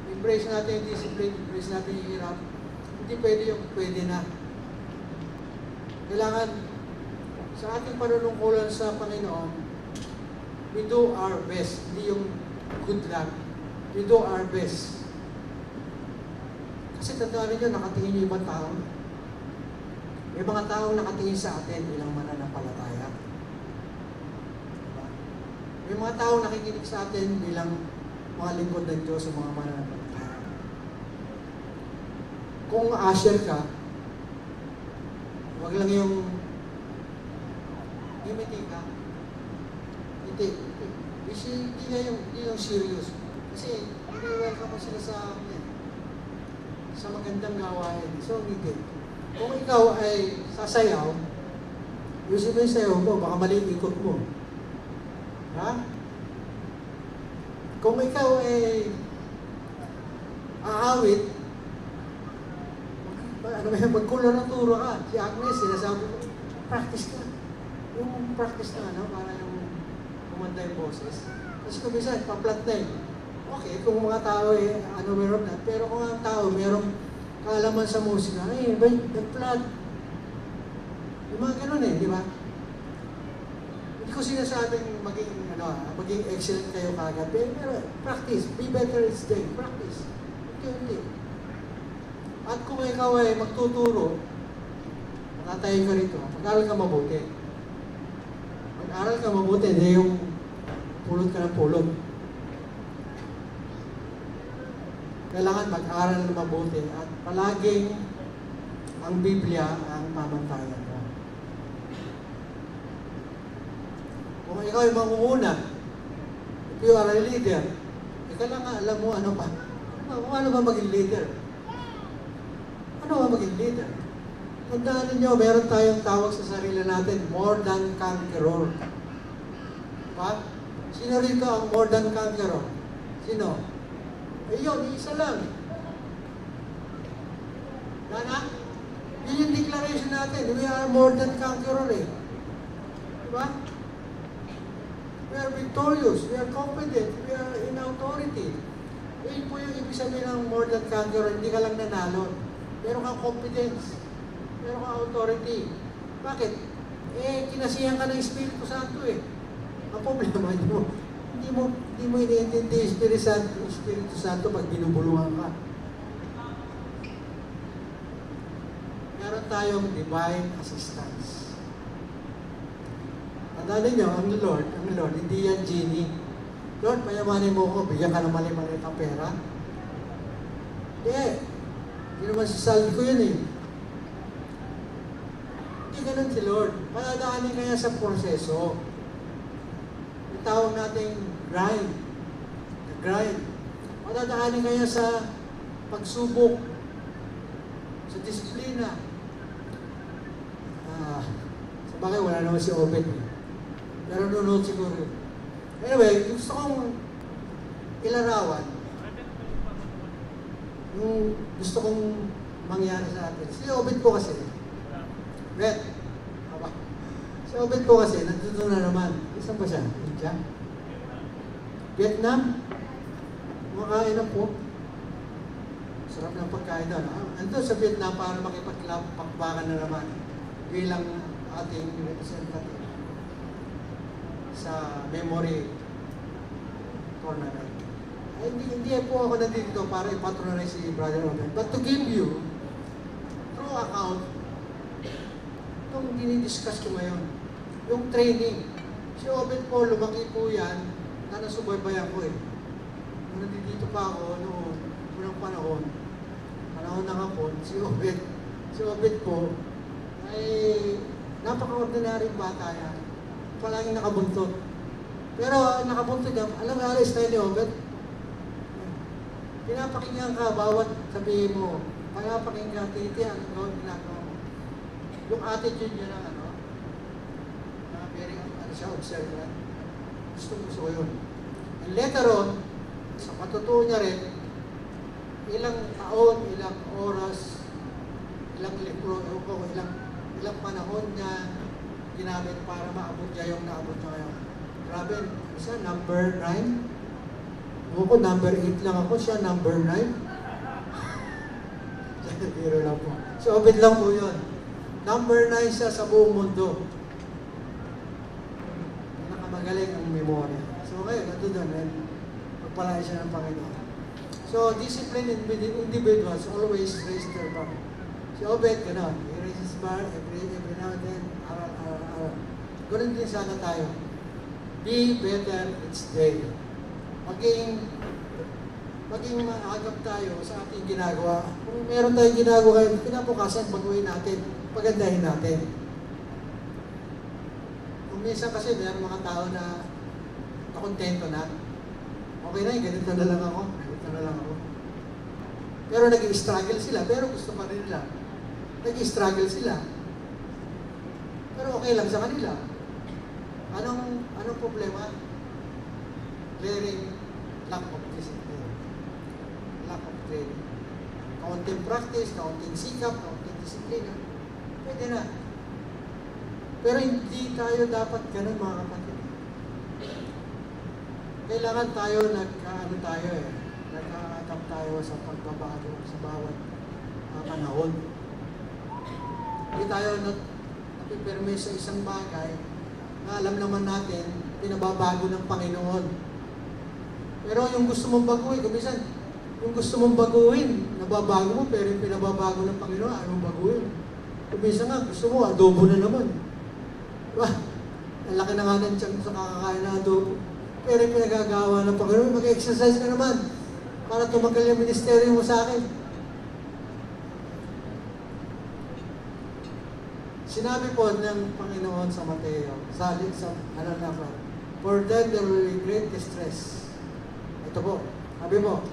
Embrace natin yung discipline, embrace natin yung hirap. Hindi pwede yung pwede na. Kailangan, sa ating panunungkulan sa Panginoon, we do our best. Hindi yung good luck. We do our best. Kasi tandaan ninyo, nakatingin yung ibang tao. May mga taong nakatingin sa atin bilang mananampalataya. May mga taong nakikinig sa atin bilang mga lingkod ng Diyos o mga mananampalataya. Kung usher ka, wag lang yung gimiti ka. Hindi yung serious. Kasi hindi welcome mo sila sa magandang gawain. So, hindi. Kung ikaw ay sasayaw, usip mo yung sayaw mo, baka mali yung ikot mo. Ha? Kung ikaw ay aawit, magkulor ng turo ka. Si Agnes, sinasabi ko, practice ka. Yung practice na, para yung kumanda yung boses. Kasi kung minsan, pa-flat na yun. Okay, kung mga tao meron na. Pero kung ang tao, merong kaalaman sa musika, nag-flat. Yung mga ganun di ba? Hindi ko sinasabing maging excellent kayo kagad. Pero practice, be better each day. Practice. Hindi. At kung ikaw ay magtuturo, matatayo ka rito, mag-aral ka mabuti. Mag-aral ka mabuti, hindi yung pulot ka ng pulot. Kailangan mag-aral na mabuti at palaging ang Biblia ang pamantayan mo. Kung ikaw ay mangunguna, if you are a leader, kailangan alam mo ano pa. Ano ba maging leader? Ano ba maging leader? Tandaan ninyo, meron tayong tawag sa sarili natin, more than conqueror. Diba? Sino rito ang more than conqueror? Sino? Ayun, isa lang. Dana? Yun yung declaration natin. We are more than conqueror eh. Diba? We are victorious. We are confident. We are in authority. Yun po yung ibig sabihin ng more than conqueror. Hindi ka lang nanalo. Meron kang confidence. Meron kang authority. Bakit? Kinasihan ka ng Espiritu Santo eh. Ang problema hindi mo iniintindi yung Espiritu Santo pag binubulungan ka. Meron tayong divine assistance. Tandaan ninyo, ang Lord, hindi yan genie. Lord, payamanin mo ko, bigyan ka ng mali-mali ng pera. Hindi naman sasaldi ko yun eh. Hindi ganun si Lord. Paladaanin kaya sa proseso. Yung tawag nating grind. The grind. Paladaanin kaya sa pagsubok. Sa disiplina. Sa bagay, wala naman si Obed. Pero nunod siguro. Anyway, gusto kong ilarawan yung gusto kong mangyari sa atin. Si Obed po kasi, si Obed po kasi, nandito na naman. Saan ba siya? India? Vietnam? Kumakain na po. Sarap ng pagkain doon. Ando sa Vietnam para makipagpakbakan na naman bilang ating representative sa memory tournament. Hindi po ako nandito para ipatronize si Brother Obed. But to give you true account itong dinidiscuss ko ngayon. Yung training. Si Obed po, lumaki po yan na nasubaybayan ko eh. Nung nandito pa ako noong unang panahon ng hapon, si Obed po ay napaka-ordinary bata yan. Palaging nakabuntot. Pero nakabuntot yan, alam nga style ni Obed, pinapakinggan ka, bawat sabihin mo, pinapakinggan, tinitiyan, ginagawa mo. Yung attitude niya na very, siya, observant. Gusto ko yun. And later on, sa patutuo niya rin, ilang taon, ilang oras, ilang libro, ilang panahon niya ginamit para maabot niya yung naabot niya ngayon. Grabe, isa, number 9. Ako, number 8 lang ako, siya number 9. Biro lang po. So, Obed lang po yun. Number 9 siya sa buong mundo. Nakamagaling ang memorya. So, ngayon, nandun doon, pagpalain siya ng Panginoon. So, disciplined individuals always raise their bar. Si Obed, gano'n. He raises bar every now and then. Gano'n din sana tayo. Be better each day. Maging maagap tayo sa ating ginagawa. Kung meron tayong ginagawa ngayon, pinabukasan, baguhin natin, pagandahin natin. Kung minsan kasi meron mga tao na nakontento na, okay na, ganito na lang ako. Pero nag-i-struggle sila, pero gusto pa rin nila. Nag-i-struggle sila. Pero okay lang sa kanila. Anong problema? Clearing lack of discipline. Lack of training. Kaunting practice, kaunting sikap, kaunting disiplina. Pwede na. Pero hindi tayo dapat ganun, mga kapatid. Kailangan tayo nag-a-adapt tayo sa pagbabago sa bawat panahon. Hindi tayo napipirme sa isang bagay na alam naman natin, pinababago ng Panginoon. Pero yung gusto mong baguhin, kumisan, yung gusto mong baguhin, nababago mo, pero yung pinababago ng Panginoon, anong baguhin? Kumisan nga, gusto mo, adobo na naman. Diba? Ang laki na nga ng tiyan sa kakakain na adobo. Pero yung pinagagawa ng Panginoon, mag-exercise ka naman para tumagal yung ministeryo mo sa akin. Sinabi po ng Panginoon sa Mateo, For then there will be great distress. Ito po, sabi mo,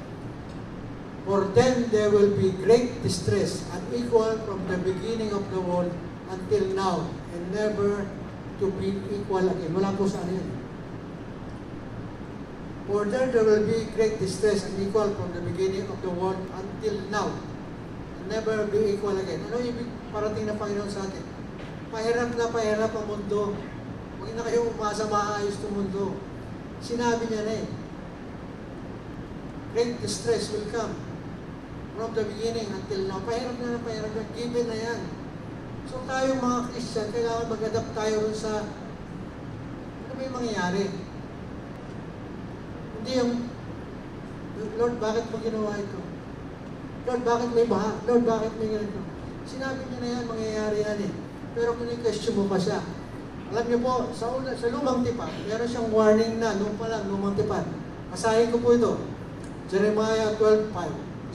for then there will be great distress, unequal from the beginning of the world until now, and never to be equal again. Wala po sa ano yun. For then there will be great distress, unequal from the beginning of the world until now, and never be equal again. Ano ibig parating na Panginoon sa atin? Pahirap na pahirap ang mundo. Huwag na kayong umasa maayos ng mundo. Sinabi niya na eh. Great distress will come from the beginning until now. Pahirap na pahirap na. Given na yan. So tayong mga Christian, kailangan mag-adapt tayo rin sa ano may mangyayari. Hindi yung, Lord, bakit mo ginawa ito? Lord, bakit may baha? Lord, bakit may ganito? Sinabi niya na yan, mangyayari yan eh. Pero kung i-question mo pa siya, alam niyo po, sa lumang tipan, meron siyang warning na, noong pa lang, lumang tipan. Basahin ko po ito. Jeremiah 12:5.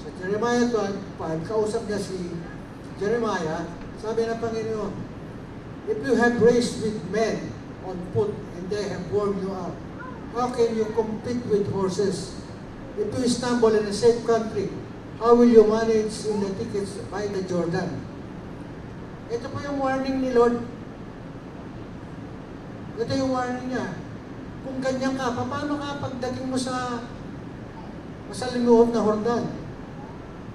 Sa Jeremiah 12:5, kausap niya si Jeremiah, sabi ng Panginoon, if you have raced with men on foot and they have worn you out, how can you compete with horses? If you stumble in a safe country, how will you manage in the thickets by the Jordan? Ito po yung warning ni Lord. Ito yung warning niya. Kung ganyan ka, paano ka pagdating mo sa loob na Jordan?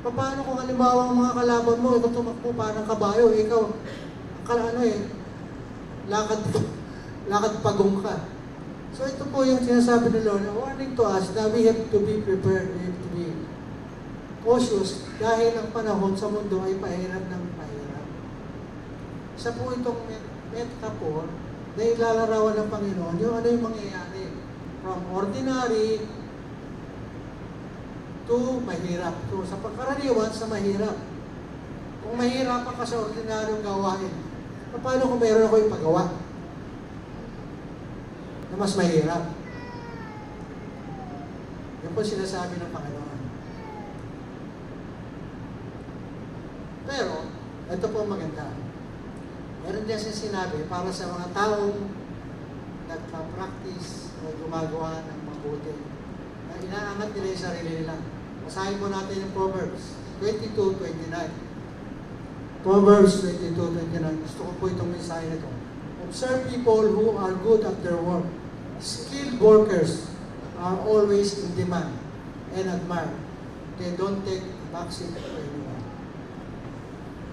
Paano kung halimbawa ang mga kalaban mo, ikaw tumakbo parang kabayo, ikaw, lakad pagong ka. So ito po yung sinasabi ni Lord, a warning to us na we have to be prepared, we have to be cautious dahil ang panahon sa mundo ay pahirap ng pahirap. Isa po itong metaphor na ilalarawan ng Panginoon, yung ano yung mangyayari. From ordinary to mahirap. So sa pagkaraniwan, sa mahirap. Kung mahirapan ka sa ordinaryong gawain, paano kung mayroon ako ipagawa na mas mahirap? Yan po sinasabi ng Panginoon. Pero, ito po maganda. Meron din siya sinabi para sa mga taong nagpa-practice o gumagawa ng mabuti. Na inaangat nila yung sarili nila. Basahin po natin yung Proverbs 22:29. Proverbs 22:29. Gusto ko po itong mensahe nito. Observe people who are good at their work. Skilled workers are always in demand and admired. They don't take backseat to anyone.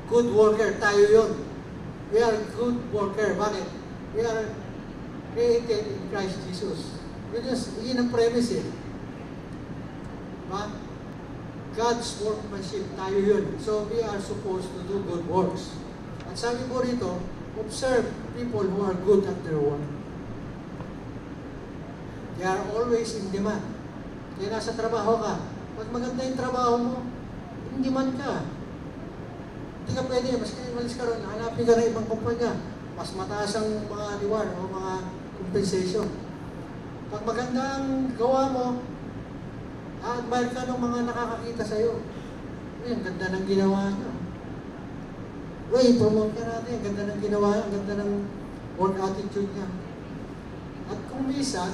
Good worker, tayo yun. We are good worker. Bakit? We are created in Christ Jesus. Yun ang premise eh. Diba? God's workmanship, tayo yun. So we are supposed to do good works. At sabi po rito, observe people who are good at their work. They are always in demand. Kaya nasa trabaho ka. Pag maganda yung trabaho mo, in demand ka. Hindi ka pwede, maski malis ka ron, hanapin ka ng ibang kumpanya. Mas mataas ang mga reward o mga compensation. Pag maganda ang gawa mo, admire ka ng mga nakakakita sa'yo. Uy, ang ganda ng ginawa niyo. Uy, promote ka natin, ang ganda ng ginawa niya, ang ganda ng work attitude niya. At kung minsan,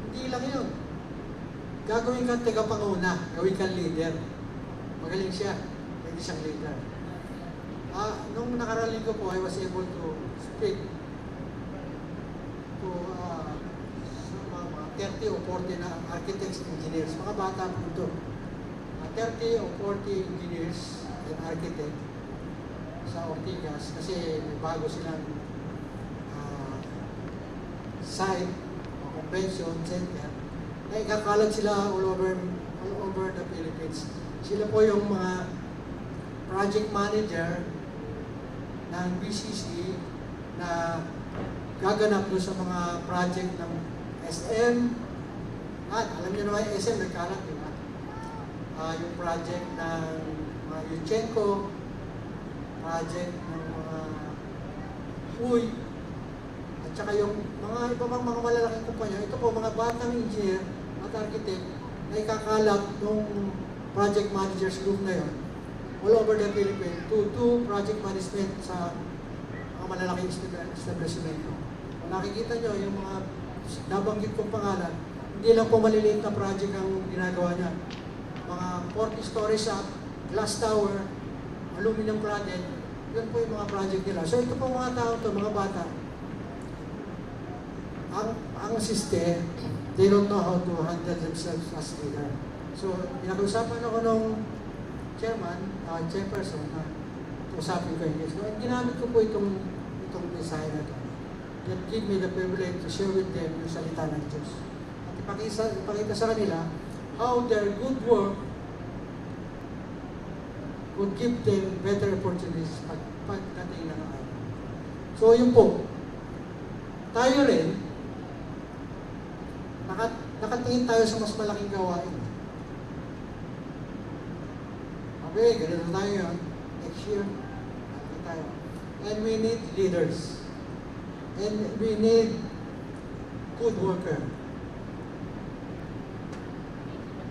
hindi lang yun. Gagawin kang tagapanguna, gawin kang leader. Magaling siya. Isang leader. Nung nakaraan linggo po, I was able to speak to mga 30 o 40 na architects and engineers. Mga bata po ito. 30 o 40 engineers and architect sa Ortigas kasi may bago silang site o convention center na ikakalat sila all over the Philippines. Sila po yung mga project manager ng BCC na gaganap doon sa mga project ng SM. Alam niyo naman yung SM, nagkalat, di ba? Yung project ng mga Yuchenko, project ng mga Uy, at saka yung mga iba pang mga malalaking kumpanya. Ito po, mga batang engineer at architect na ikakalat ng project managers group na yun all over the Philippines to do project management sa mga malalaking establishment. Kung nakikita nyo, yung mga nabanggit kong pangalan, hindi lang po maliliit na project ang ginagawa niya. Mga 40 stories up, glass tower, aluminum cladded, yun po yung mga project nila. So ito po mga tao to, mga bata, ang system, they don't know how to handle themselves as leader. So, pinag-usapan ako nung chairperson na usapin ko yun. So, ginamit ko po itong design na ito. That give me the privilege to share with them yung salita ng Diyos. At ipakita sa kanila how their good work would give them better opportunities pagdating ng araw. So, yun po. Tayo rin, nakatingin tayo sa mas malaking gawain. Okay, ganito tayo yun. Next year, nakatingin tayo. And we need leaders. And we need good worker.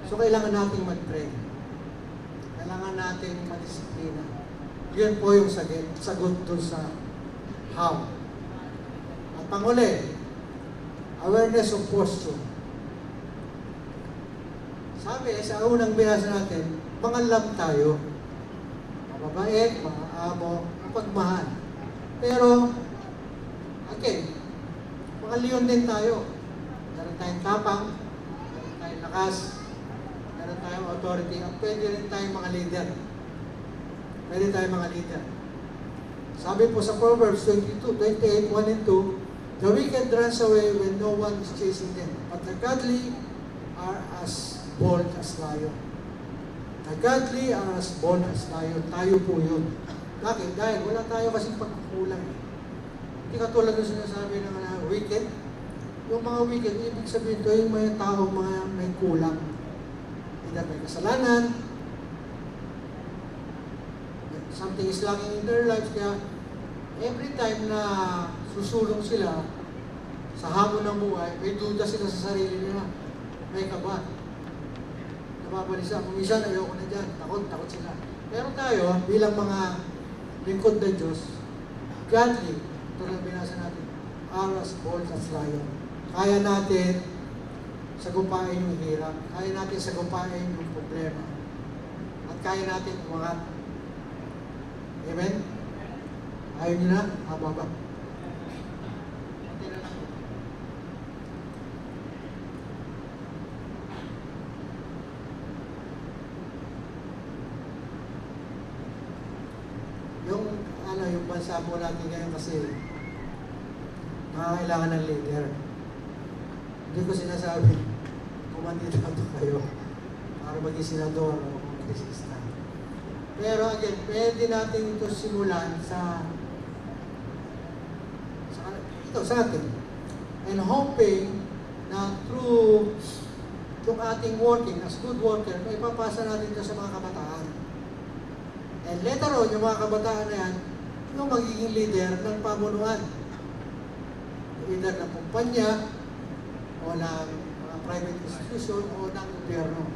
So, kailangan nating mag-pray. Kailangan nating madisiplina. Yun po yung sagot dun sa how. At panguli, awareness of posture. Sabi, sa unang binasa natin, mangalam tayo. Mababait, maaamo, mapagmahal. Pero, again, mga leon din tayo. Meron tayong tapang, meron tayong lakas, meron tayong authority, at pwede rin tayong mga leader. Pwede tayong mga leader. Sabi po sa Proverbs 28, 1 and 2, the wicked runs away when no one is chasing them, but the godly are as bold as lion. The godly are as bold as lion. Tayo po yun. Bakit? Dahil wala tayo kasing pagkukulang. Hindi katulad ng sinasabi ng wicked. Yung mga wicked, ibig sabihin ito yung mga tao, mga may kulang. Either may kasalanan, something is lacking in their lives, kaya every time na susulong sila sa hamon ng buhay, may duda sila sa sarili nila. May kaba. Nababalisa. Kung minsan, ayoko na dyan. Takot sila. Pero tayo, bilang mga lingkod ng Diyos, godly, ito lang binasa natin, are as bold as lion. Kaya natin sagupain yung hirap. Kaya natin sagupain yung problema. At kaya natin umangat. Amen? Ayaw nyo na? Hababa. Yung bansa po natin ngayon kasi nakakailangan ng leader. Hindi ko sinasabi, kumandidato kayo para maging senador o kongresista. Pero again, pwede natin ito simulan sa atin. And hoping na through yung ating working as good worker, may papasa natin ito sa mga kabataan. And later on, yung mga kabataan na yan, yung magiging leader ng pamunuan. Either ng kumpanya, o ng private institution, o ng gobyerno.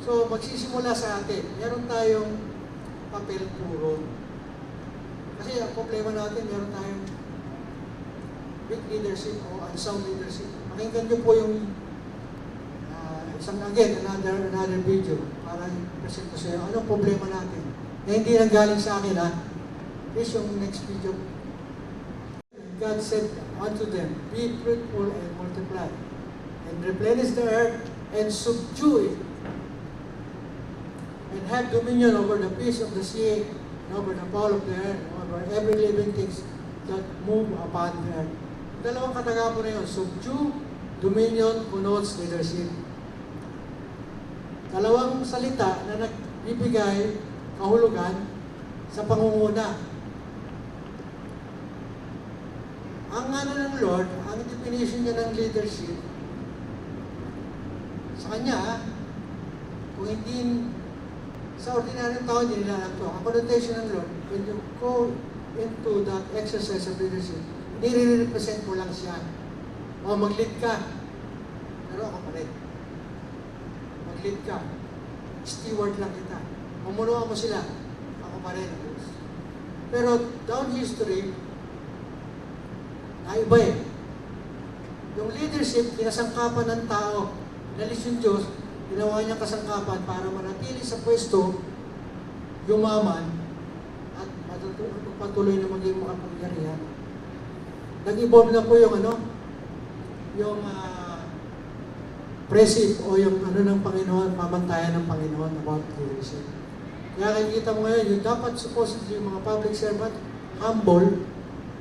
So, magsisimula sa atin. Meron tayong papel puro. Kasi ang problema natin, meron tayong weak leadership o unsound leadership. Pakinggan nyo po yung another video para i-present ko sa iyo. Anong problema natin? Na hindi nang galing sa akin, ha? Here's yung next video. God said unto them, be fruitful and multiply, and replenish the earth, and subdue it, and have dominion over the fish of the sea, and over the fowl of the air, and over every living thing that move upon the earth. Dalawang katagapo na yun, subdue, dominion, connotes leadership. Dalawang salita na nagbibigay kahulugan sa pangunguna. Ang ng Lord, ang definition niya ng leadership, sa kanya, kung hindi sa ordinaryong tao, hindi nila alam ito. Ang connotation ng Lord, when you go into that exercise of leadership, nire-represent mo lang siya. O mag-lead ka. Pero ako pa rin. Mag-lead ka. Steward lang kita. Mamunuan mo sila. Ako pa rin. Pero down history, iba eh. Yung leadership, kinasangkapan ng tao. Inalis yung Diyos, ginawa niyang kasangkapan para manatili sa pwesto, yumaman, at patuloy na maging makapangyarihan. Nag-evolve na po yung presip o yung ng Panginoon, pamantayan ng Panginoon about leadership. Kaya nakikita mo ngayon, yung dapat supposedly yung mga public servant, humble,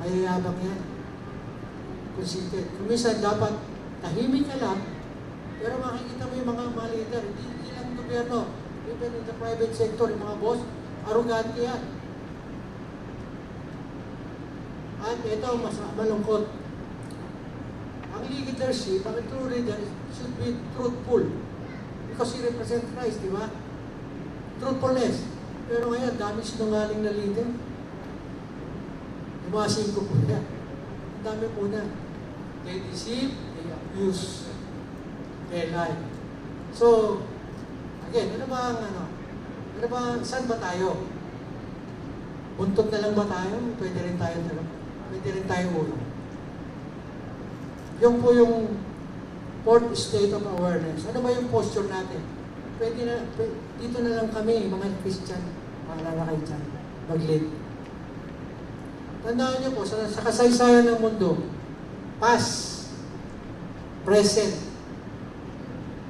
mayayabang yan. Conceited. Kung minsan dapat tahimik ka lang, pero makikita mo yung mga leader, hindi lang gobyerno, even in the private sector, yung mga boss, arrogante yan. At ito, mas malungkot. Ang leadership, ang true leader, should be truthful. Because he represents Christ, di ba? Truthfulness. Pero ngayon, dami sinungaling na leader. Yung mga 5 po yan. Ang dami po na. They deceive, they abuse, they lie. So, again, saan ba tayo? Buntot na lang ba tayo? Pwede rin tayo ulo. Yung po yung fourth state of awareness. Ano ba yung posture natin? Dito na lang kami, mga Christian, maalala kayo dyan, mag-lead. Tandaan niyo po, sa kasaysayan ng mundo, past, present,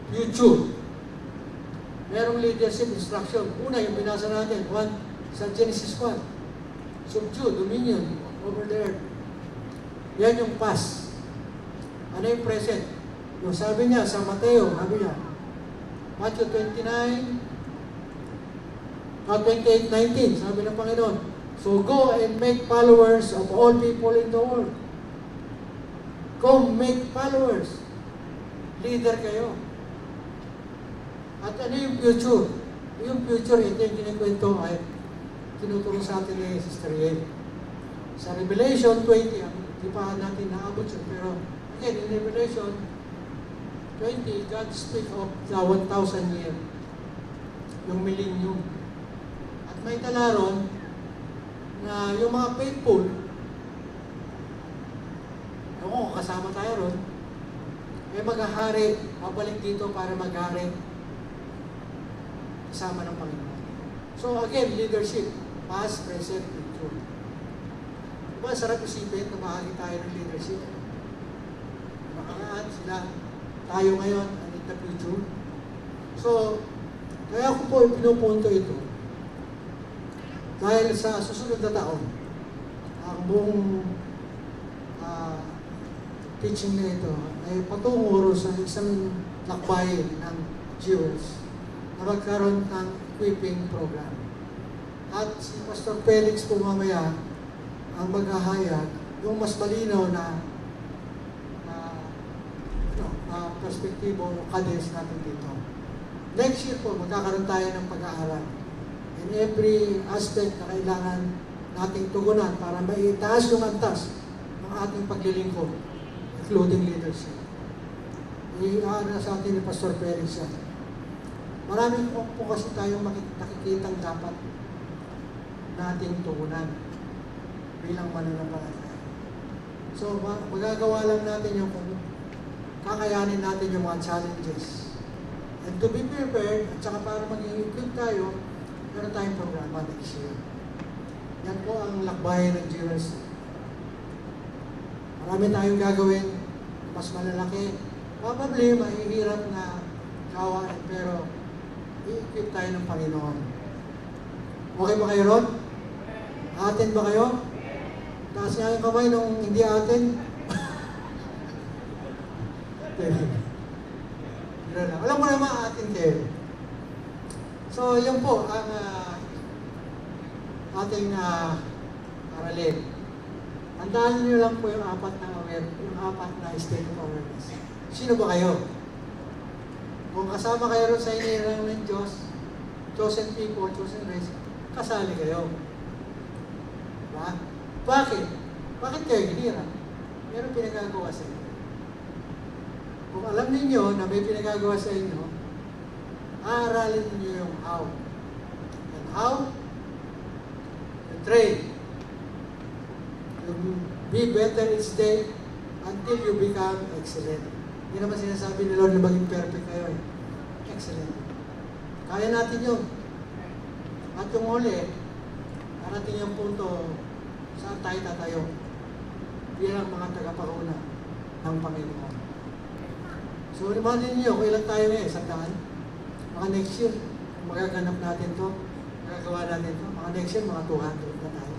future, merong leadership instruction. Una, yung binasa natin, sa Genesis 1, subdue, dominion, over the earth. Yan yung past. Ano yung present? Yung sabi niya sa Mateo, sabi niya, Matthew 28:19, sabi ng Panginoon, so go and make followers of all people in the world. Go make followers. Leader kayo. At ano yung future? Yung future, ito yung kinikwento ay tinuturo sa atin ni Sister Yale. Sa Revelation 20, hindi pa natin naabot yun, pero again, in Revelation 20, God speaks of the 1,000 year, yung millennium. At may tala ron na yung mga faithful, kung kasama tayo ron, ay maghahari, mabalik dito para maghari kasama ng Panginoon. So again, leadership, past, present, future. Diba, sarap isipin na bahagi tayo ng leadership. Nakaraan sila, tayo ngayon, and in the future. So, kaya ko po pinupunto ito. Dahil sa susunod na taon, ang buong teaching na ito ay patungo sa isang lakbay ng jewels na magkaroon ng equipping program. At si Pastor Felix po mamaya ang maghahayag yung mas malinaw na perspektibo o kades natin dito. Next year po, magkakaroon tayo ng pag-aaral in every aspect na kailangan nating tugunan para maitaas yung antas ng ating paglilingkod, including leadership. I-aara sa atin ni Pastor Felix yan. Maraming po kasi tayong nakikitang dapat nating tugunan bilang mananampalataya. So, magagawa lang natin yung kakayanin natin yung mga challenges. And to be prepared, at saka para maging equipped tayo, meron tayong programa next year. Yan po ang lakbayan ng GRC. Marami tayong gagawin, mas malalaki. Probably, mahihirap na gawain, pero i-equip tayo ng Panginoon. Okay ba kayo ron? Atin ba kayo? Taas nga yung kamay nung hindi atin. Alam mo naman atin kayo. So, yun po ang ating aralin. Tandaan niyo lang po yung apat na state of awareness. Sino ba kayo? Kung kasama kayo rin sa inirang ng Diyos, chosen people, chosen race, kasali kayo. Diba? Bakit? Bakit kayo hinirang? Meron pinagagawa sa inyo. Kung alam ninyo na may pinagagawa sa inyo, aaralin ninyo yung how. And how? You train. You be better each day. until you become excellent. Hindi naman sinasabi ni Lord na maging perfect kayo eh. Excellent. Kaya natin yun. At yung huli, parating yung punto saan tayo tatayo bilang mga tagapanguna ng Panginoon. So, imagine niyo, kung ilan tayo ngayon, 100? Mga next year, kung magaganap natin to, magagawa natin to, mga next year, mga 200 na tayo.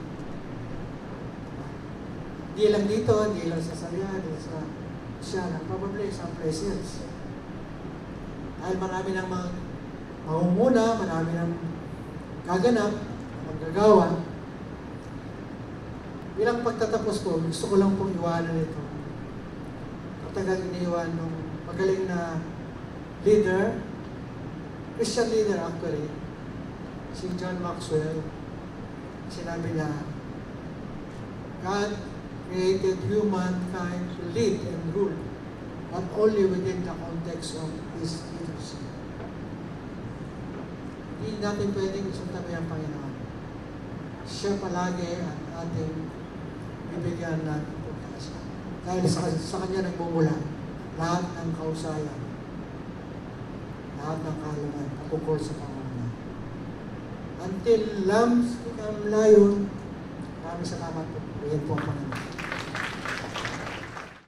Hindi lang dito, hindi lang sa Sarya, hindi sa Siana, probably some places. Dahil marami ng mga mangunguna, marami ng gaganap, maggagawa. Bilang pagtatapos ko, gusto ko lang pong iwanan ito. Matagal iniwan ng magaling na leader, Christian leader actually, si John Maxwell. Sinabi niya, God created humankind to lead and rule, but only within the context of His leadership. Hindi natin pwedeng isuntabi ang Panginoon. Siya palagi ang ating bibigyan natin pagkasa. Dahil sa Kanya nagmumula lahat ng kausayan, lahat ng kaalaman, patungkol sa Panginoon. Until lambs become lion, maraming salamat po. Iyan po ang Panginoon.